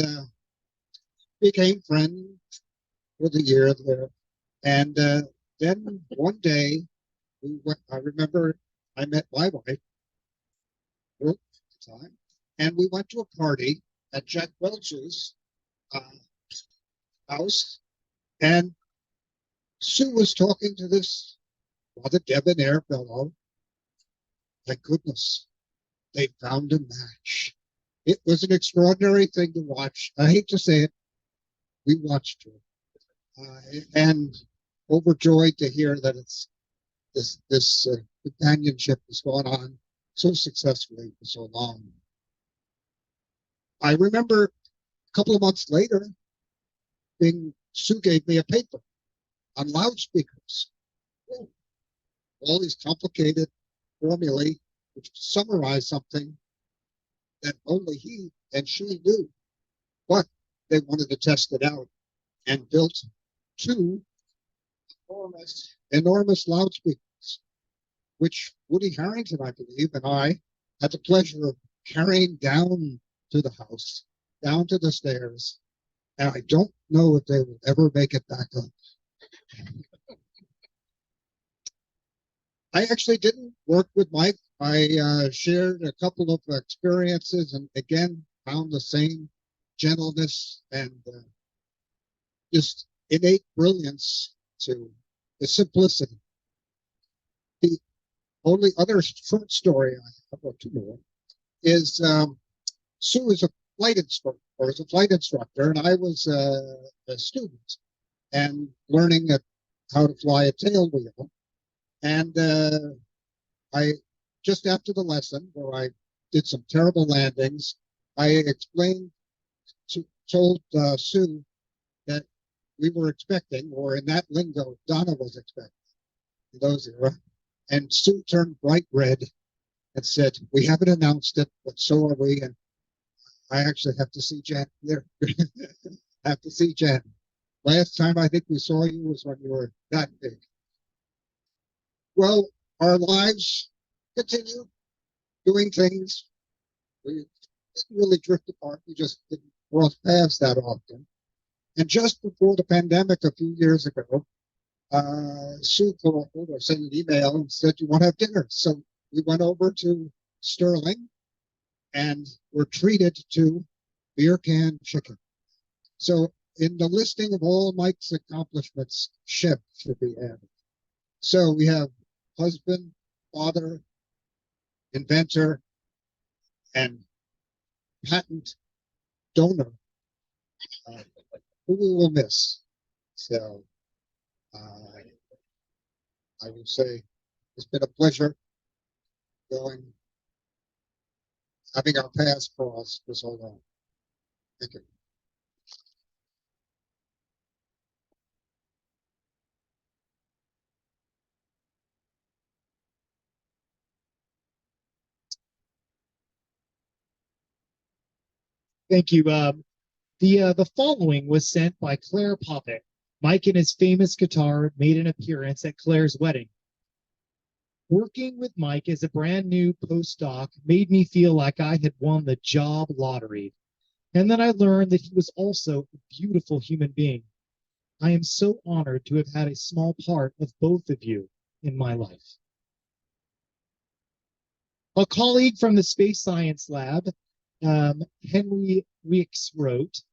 became friends for the year there. And then one day, I remember I met my wife at the time, and we went to a party at Jack Welch's house, and Sue was talking to this rather debonair fellow. Thank goodness they found a match. It was an extraordinary thing to watch. I hate to say it, we watched her, and overjoyed to hear that this companionship has gone on so successfully for so long. I remember a couple of months later, Sue gave me a paper on loudspeakers. All these complicated formulae which summarize something that only he and she knew. But they wanted to test it out and built two enormous loudspeakers, which Woody Harrington, I believe, and I had the pleasure of carrying down to the house, down to the stairs, and I don't know if they will ever make it back up. I actually didn't work with Mike. I shared a couple of experiences and again found the same gentleness and just innate brilliance to the simplicity. The only other short story I have, or two more, is Sue is a flight instructor, and I was a student and learning how to fly a tail wheel. And I just after the lesson, where I did some terrible landings, I told Sue that we were expecting, or in that lingo, Donna was expecting in those era. And Sue turned bright red and said, "We haven't announced it, but so are we." And I actually have to see Jan there. Have to see Jan. Last time I think we saw you was when you were that big. Well, our lives continue doing things. We didn't really drift apart. We just didn't cross paths that often. And just before the pandemic a few years ago, Sue called or sent an email and said, "You want to have dinner?" So we went over to Sterling and were treated to beer can chicken. So in the listing of all Mike's accomplishments, chef should be added. So we have husband, father, inventor, and patent donor, who we will miss. So I would say it's been a pleasure having our paths crossed for so long. Thank you. Thank you. The following was sent by Claire Poppet. Mike and his famous guitar made an appearance at Claire's wedding. Working with Mike as a brand new postdoc made me feel like I had won the job lottery. And then I learned that he was also a beautiful human being. I am so honored to have had a small part of both of you in my life. A colleague from the Space Science Lab, Henry Weeks, wrote,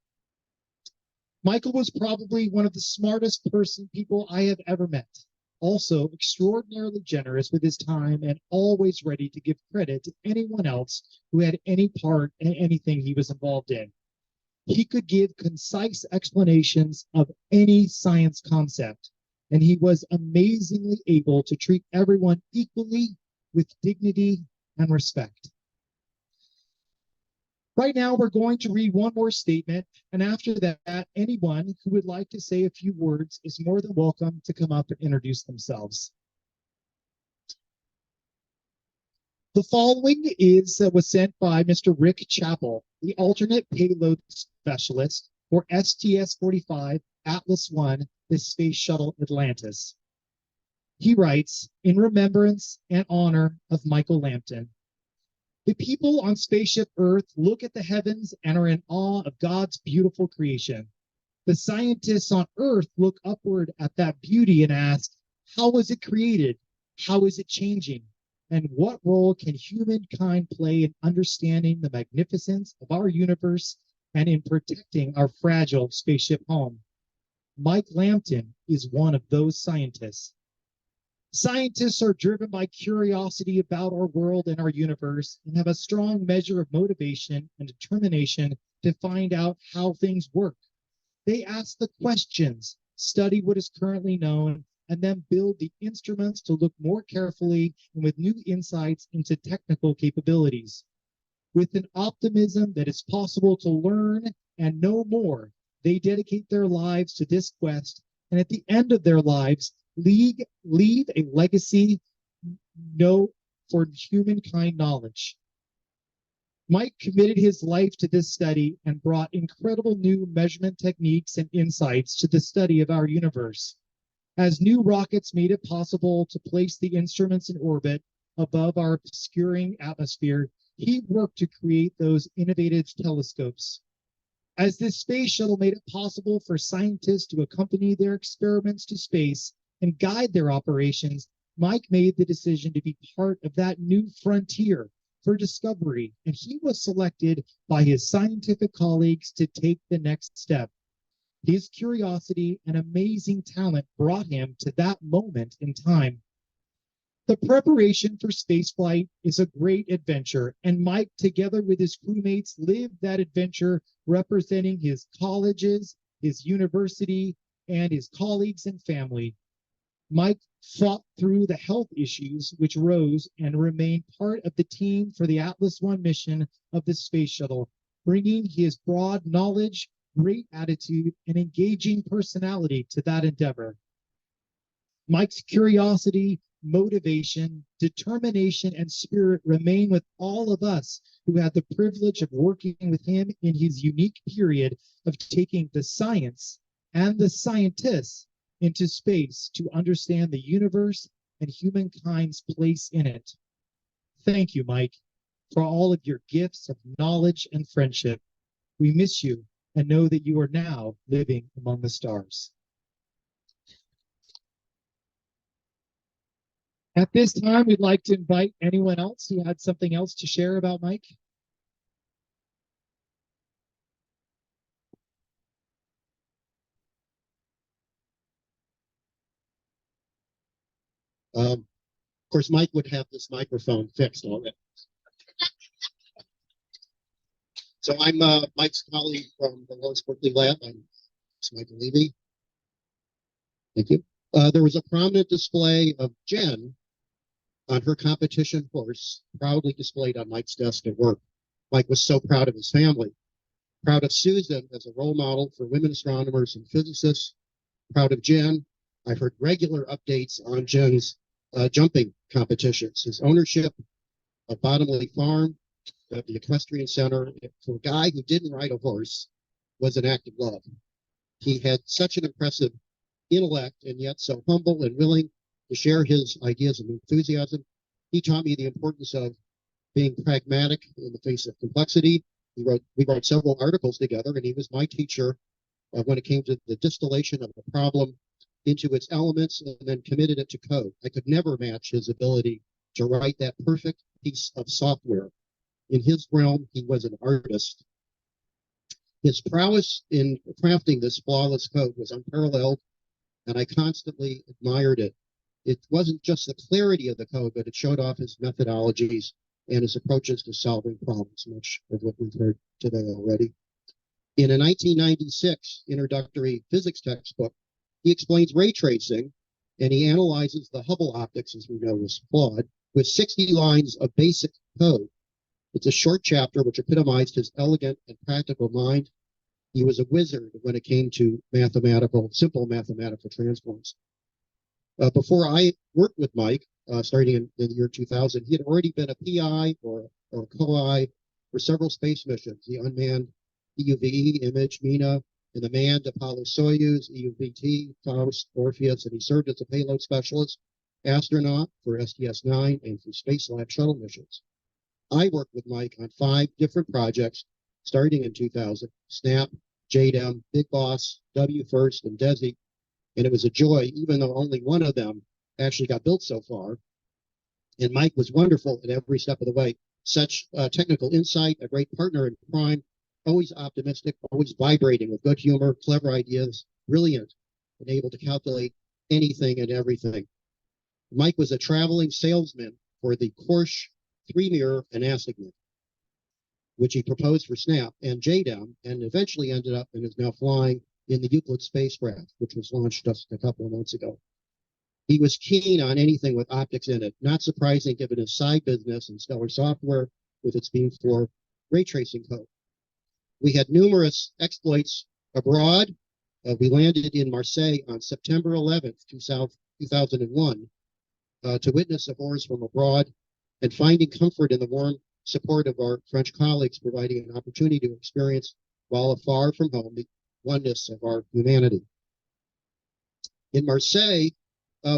"Michael was probably one of the smartest people I have ever met. also extraordinarily generous with his time and always ready to give credit to anyone else who had any part in anything he was involved in. He could give concise explanations of any science concept, and he was amazingly able to treat everyone equally with dignity and respect. Right now, we're going to read one more statement, and after that, anyone who would like to say a few words is more than welcome to come up and introduce themselves. The following was sent by Mr. Rick Chappell, the alternate payload specialist for STS-45 Atlas I, the Space Shuttle Atlantis. He writes, in remembrance and honor of Michael Lampton, the people on Spaceship Earth look at the heavens and are in awe of God's beautiful creation. The scientists on Earth look upward at that beauty and ask, how was it created? How is it changing? And what role can humankind play in understanding the magnificence of our universe and in protecting our fragile spaceship home? Mike Lampton is one of those scientists. Scientists are driven by curiosity about our world and our universe and have a strong measure of motivation and determination to find out how things work. They ask the questions, study what is currently known, and then build the instruments to look more carefully and with new insights into technical capabilities. With an optimism that it's possible to learn and know more, they dedicate their lives to this quest, and at the end of their lives, leave a legacy for humankind knowledge. Mike committed his life to this study and brought incredible new measurement techniques and insights to the study of our universe. As new rockets made it possible to place the instruments in orbit above our obscuring atmosphere, he worked to create those innovative telescopes. As this space shuttle made it possible for scientists to accompany their experiments to space and guide their operations, Mike made the decision to be part of that new frontier for discovery, and he was selected by his scientific colleagues to take the next step. His curiosity and amazing talent brought him to that moment in time. The preparation for spaceflight is a great adventure, and Mike, together with his crewmates, lived that adventure representing his colleges, his university, and his colleagues and family. Mike fought through the health issues which arose and remained part of the team for the Atlas I mission of the space shuttle, bringing his broad knowledge, great attitude, and engaging personality to that endeavor. Mike's curiosity, motivation, determination, and spirit remain with all of us who had the privilege of working with him in his unique period of taking the science and the scientists into space to understand the universe and humankind's place in it. Thank you, Mike, for all of your gifts of knowledge and friendship. We miss you and know that you are now living among the stars. At this time, we'd like to invite anyone else who had something else to share about Mike. Of course, Mike would have this microphone fixed already. So I'm Mike's colleague from the UC Berkeley lab. I'm Michael Levy. Thank you. There was a prominent display of Jen on her competition horse, proudly displayed on Mike's desk at work. Mike was so proud of his family, proud of Susan as a role model for women astronomers and physicists, proud of Jen. I've heard regular updates on Jen's jumping competitions. His ownership of Bottomley Farm, the equestrian center, for a guy who didn't ride a horse, was an act of love. He had such an impressive intellect and yet so humble and willing to share his ideas and enthusiasm. He taught me the importance of being pragmatic in the face of complexity. We wrote several articles together, and he was my teacher when it came to the distillation of a problem into its elements and then committed it to code. I could never match his ability to write that perfect piece of software. In his realm, he was an artist. His prowess in crafting this flawless code was unparalleled, and I constantly admired it. It wasn't just the clarity of the code, but it showed off his methodologies and his approaches to solving problems, much of what we've heard today already. In a 1996 introductory physics textbook, he explains ray tracing, and he analyzes the Hubble optics, as we know was flawed, with 60 lines of basic code. It's a short chapter which epitomized his elegant and practical mind. He was a wizard when it came to simple mathematical transforms. Before I worked with Mike, starting in the year 2000, he had already been a PI or co-I for several space missions, the unmanned EUVE, Image, MENA, and the manned Apollo-Soyuz, EUVT, Faust, Orpheus, and he served as a payload specialist, astronaut for STS-9, and for Space Lab shuttle missions. I worked with Mike on 5 different projects, starting in 2000, SNAP, JDEM, Big Boss, WFIRST, and DESI, and it was a joy, even though only one of them actually got built so far. And Mike was wonderful at every step of the way. Such technical insight, a great partner in crime, always optimistic, always vibrating with good humor, clever ideas, brilliant, and able to calculate anything and everything. Mike was a traveling salesman for the Porsche 3-mirror Anastigmat, which he proposed for SNAP and JDEM, and eventually ended up and is now flying in the Euclid spacecraft, which was launched just a couple of months ago. He was keen on anything with optics in it, not surprising given his side business and Stellar Software with its beam for ray tracing code. We had numerous exploits abroad. We landed in Marseille on September 11th, 2001, to witness the horrors from abroad and finding comfort in the warm support of our French colleagues, providing an opportunity to experience, while afar from home, the oneness of our humanity. In Marseille,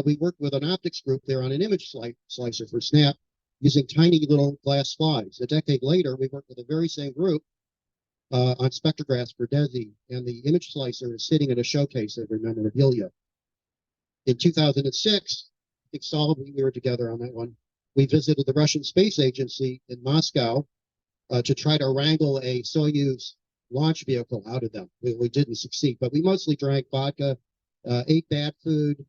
we worked with an optics group there on an image slicer for SNAP using tiny little glass slides. A decade later, we worked with the very same group on spectrographs for DESI, and the image slicer is sitting in a showcase of memorabilia. In 2006, I think Saul, we were together on that one. We visited the Russian Space Agency in Moscow to try to wrangle a Soyuz launch vehicle out of them. We didn't succeed, but we mostly drank vodka, ate bad food,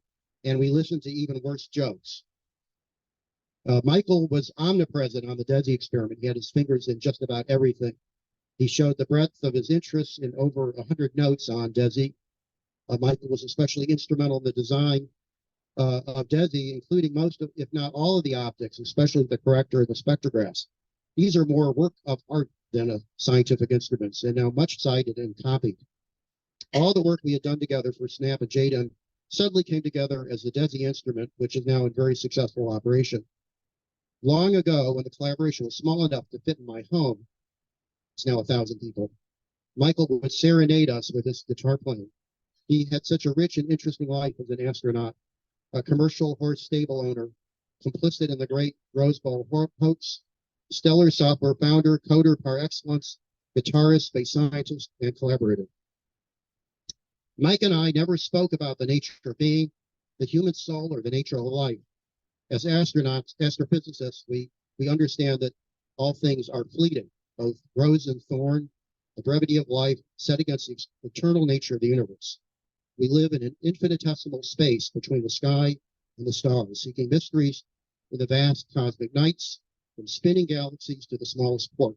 and we listened to even worse jokes. Michael was omnipresent on the DESI experiment. He had his fingers in just about everything. He showed the breadth of his interests in over 100 notes on DESI. Michael was especially instrumental in the design of DESI, including most of, if not all of the optics, especially the corrector and the spectrographs. These are more work of art than a scientific instruments, and now much cited and copied. All the work we had done together for SNAP and JDEM suddenly came together as the DESI instrument, which is now in very successful operation. Long ago, when the collaboration was small enough to fit in my home, it's now 1,000 people, Michael would serenade us with his guitar playing. He had such a rich and interesting life as an astronaut, a commercial horse stable owner, complicit in the great Rose Bowl hoax, Stellar Software founder, coder par excellence, guitarist, space scientist, and collaborator. Mike and I never spoke about the nature of being, the human soul, or the nature of life. As astronauts, astrophysicists, we understand that all things are fleeting, both rose and thorn, the brevity of life set against the eternal nature of the universe. We live in an infinitesimal space between the sky and the stars, seeking mysteries in the vast cosmic nights, from spinning galaxies to the smallest quark.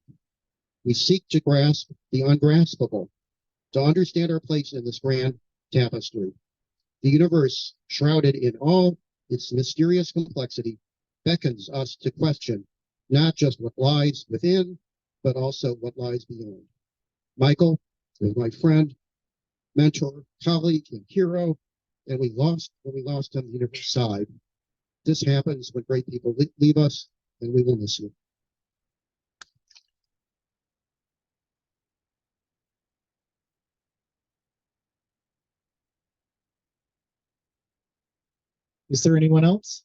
We seek to grasp the ungraspable, to understand our place in this grand tapestry. The universe, shrouded in all its mysterious complexity, beckons us to question not just what lies within, but also what lies beyond. Michael is my friend, mentor, colleague, and hero, and when we lost him, the universe sighed. This happens when great people leave us, and we will miss you. Is there anyone else?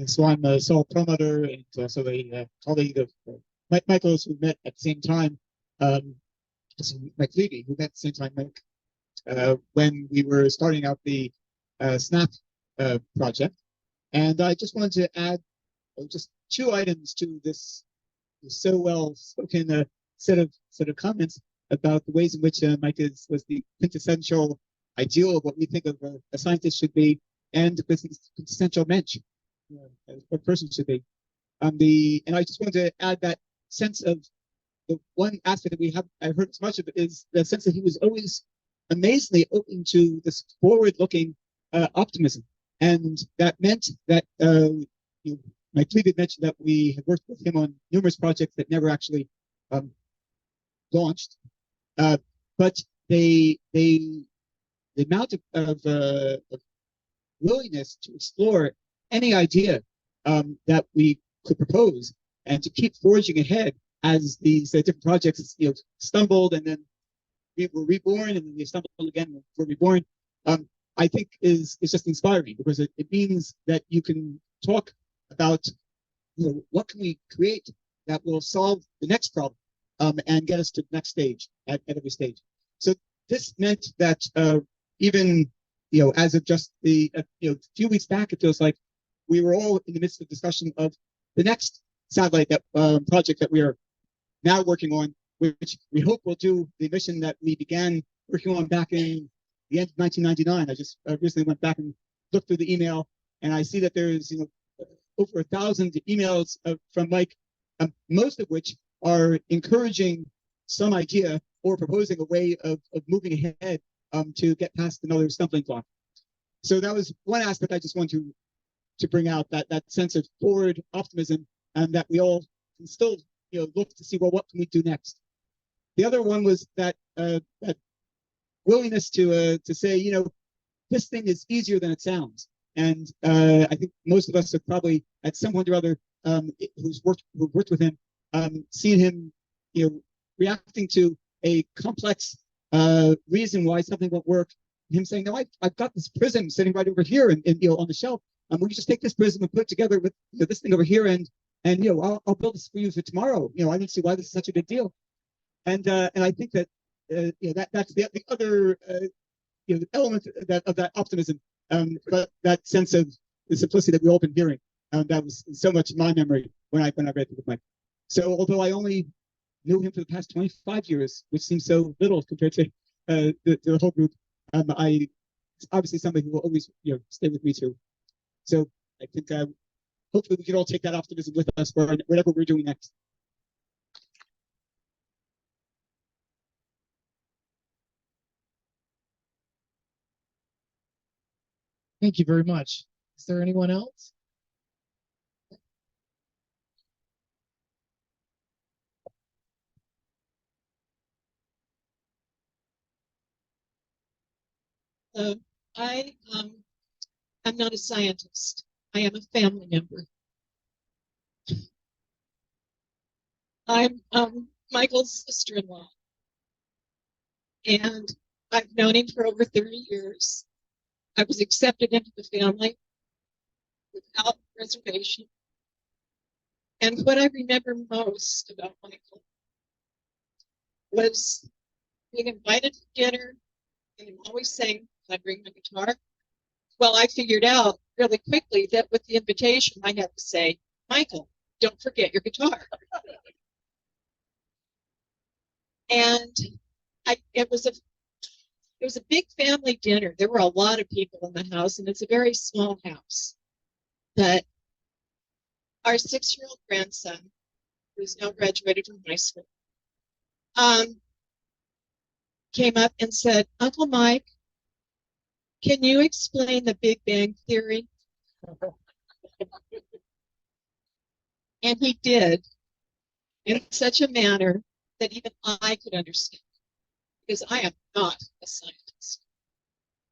So I'm a sole promoter and also a colleague of Michael's, who met at the same time. Mike Levy, who met at the same time, Mike, when we were starting out the SNAP project. And I just wanted to add just 2 items to this so well spoken set of comments about the ways in which Mike was the quintessential ideal of what we think of a scientist should be, and was the quintessential mensch, as a person should be. And I just wanted to add that sense of the one aspect that we have, I've heard so much of it, is the sense that he was always amazingly open to this forward-looking optimism, and that meant that Mike Cleve had mentioned that we had worked with him on numerous projects that never actually launched, but the amount of willingness to explore any idea that we could propose and to keep forging ahead as these different projects stumbled, and then we were reborn, and then they stumbled again and were reborn, I think is just inspiring, because it means that you can talk about what can we create that will solve the next problem, and get us to the next stage at every stage. So this meant that even as of just the few weeks back, it feels like we were all in the midst of discussion of the next satellite project that we are now working on, which we hope will do the mission that we began working on back in the end of 1999. I just recently went back and looked through the email, and I see that there's over 1,000 emails from Mike, most of which are encouraging some idea or proposing a way of moving ahead to get past another stumbling block. So that was one aspect I just wanted to bring out, that sense of forward optimism, and that we all can still look to see, well, what can we do next? The other one was that willingness to say, this thing is easier than it sounds. And I think most of us have probably, at some point or other, who've worked with him, seen him, reacting to a complex reason why something won't work. Him saying, "No, I've got this prism sitting right over here, and on the shelf. We can just take this prism and put it together with this thing over here, and I'll build this for you for tomorrow. I don't see why this is such a big deal." And I think that that's the other element of that optimism, but that sense of the simplicity that we've all been hearing. That was so much in my memory when I read it with Mike. So although I only knew him for the past 25 years, which seems so little compared to the whole group, it's obviously somebody who will always stay with me too. So I think hopefully we can all take that optimism with us for whatever we're doing next. Thank you very much. Is there anyone else? I'm not a scientist. I am a family member. I'm Michael's sister-in-law, and I've known him for over 30 years. I was accepted into the family without reservation. And what I remember most about Michael was being invited to dinner, and him always saying, "Can I bring my guitar?" Well, I figured out really quickly that with the invitation, I had to say, "Michael, don't forget your guitar." And it was a big family dinner. There were a lot of people in the house, and it's a very small house. But our 6-year-old grandson, who's now graduated from high school, came up and said, "Uncle Mike, can you explain the Big Bang Theory?" And he did, in such a manner that even I could understand, because I am not a scientist.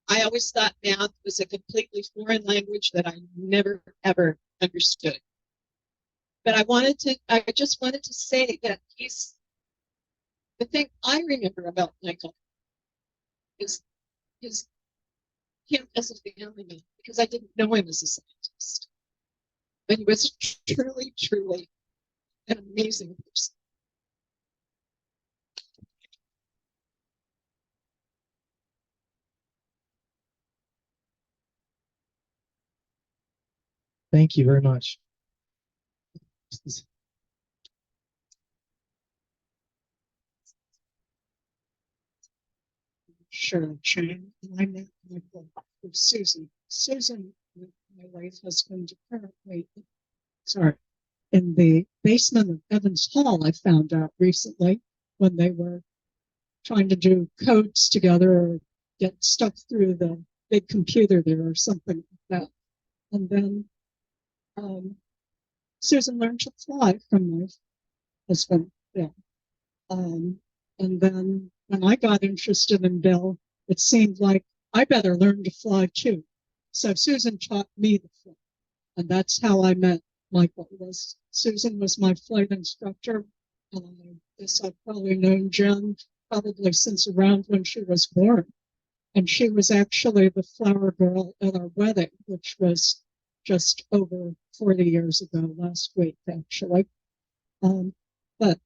I always thought math was a completely foreign language that I never, ever understood. But I just wanted to say that the thing I remember about Michael is him as a family man, because I didn't know him as a scientist. But he was truly, truly an amazing person. Thank you very much. Shirley Chang, and I met Michael with Susan. Susan, my late husband, apparently, sorry, in the basement of Evans Hall, I found out recently when they were trying to do codes together or get stuff through the big computer there or something like that. And then Susan learned to fly from my husband, Bill. And then when I got interested in Bill, it seemed like I better learn to fly too. So Susan taught me to fly. And that's how I met Michael. Susan was my flight instructor. And I guess I've probably known Jen probably since around when she was born. And she was actually the flower girl at our wedding, which was just over 40 years ago last week, actually. But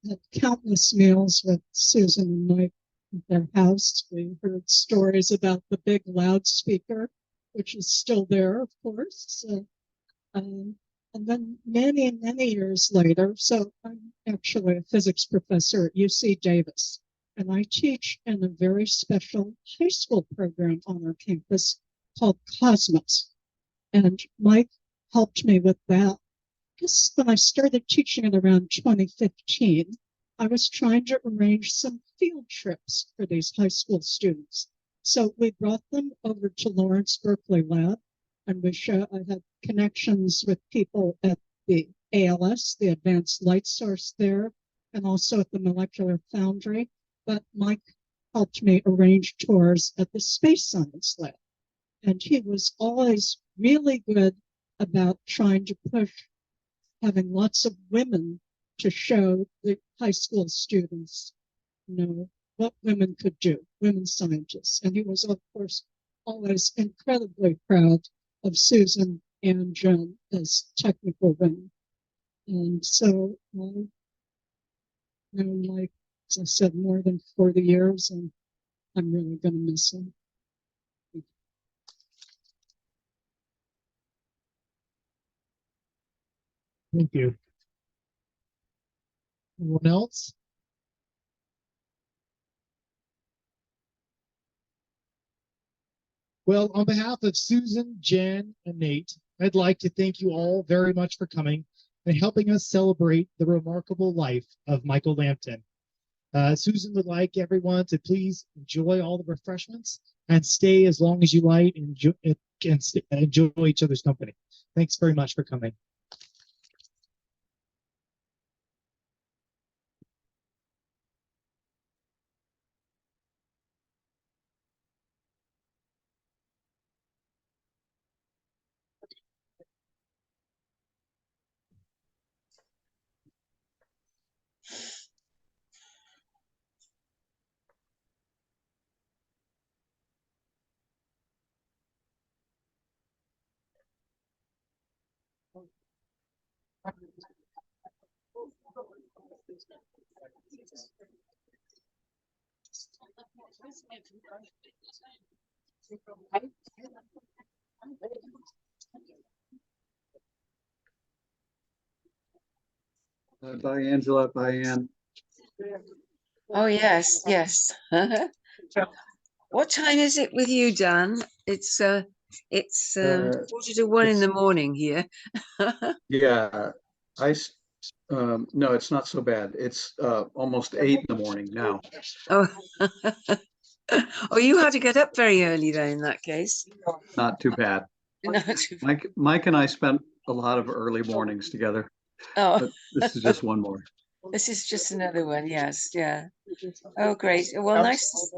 had countless meals with Susan and Mike at their house. We heard stories about the big loudspeaker, which is still there, of course. So, and then many, many years later, so I'm actually a physics professor at UC Davis, and I teach in a very special high school program on our campus called Cosmos. And Mike helped me with that. I guess when I started teaching it around 2015, I was trying to arrange some field trips for these high school students. So we brought them over to Lawrence Berkeley Lab, and I had connections with people at the ALS, the Advanced Light Source there, and also at the Molecular Foundry. But Mike helped me arrange tours at the Space Science Lab. And he was always really good about trying to push having lots of women to show the high school students, what women could do, women scientists. And he was, of course, always incredibly proud of Susan and Jen as technical women. And so, like, as I said, more than 40 years, and I'm really going to miss him. Thank you. Anyone else? Well, on behalf of Susan, Jen, and Nate, I'd like to thank you all very much for coming and helping us celebrate the remarkable life of Michael Lampton. Susan would like everyone to please enjoy all the refreshments and stay as long as you like and enjoy each other's company. Thanks very much for coming. Bye, Angela. Bye, Ann. Oh, yes, yes. What time is it with you, Dan? It's quarter to one in the morning here. Yeah, no, it's not so bad. It's almost 8 in the morning now. Oh, oh, you had to get up very early then, in that case. Not too bad. Not too Mike and I spent a lot of early mornings together. Oh, But this is just one more. this is just another one. Yes, yeah. Oh, great. Well, nice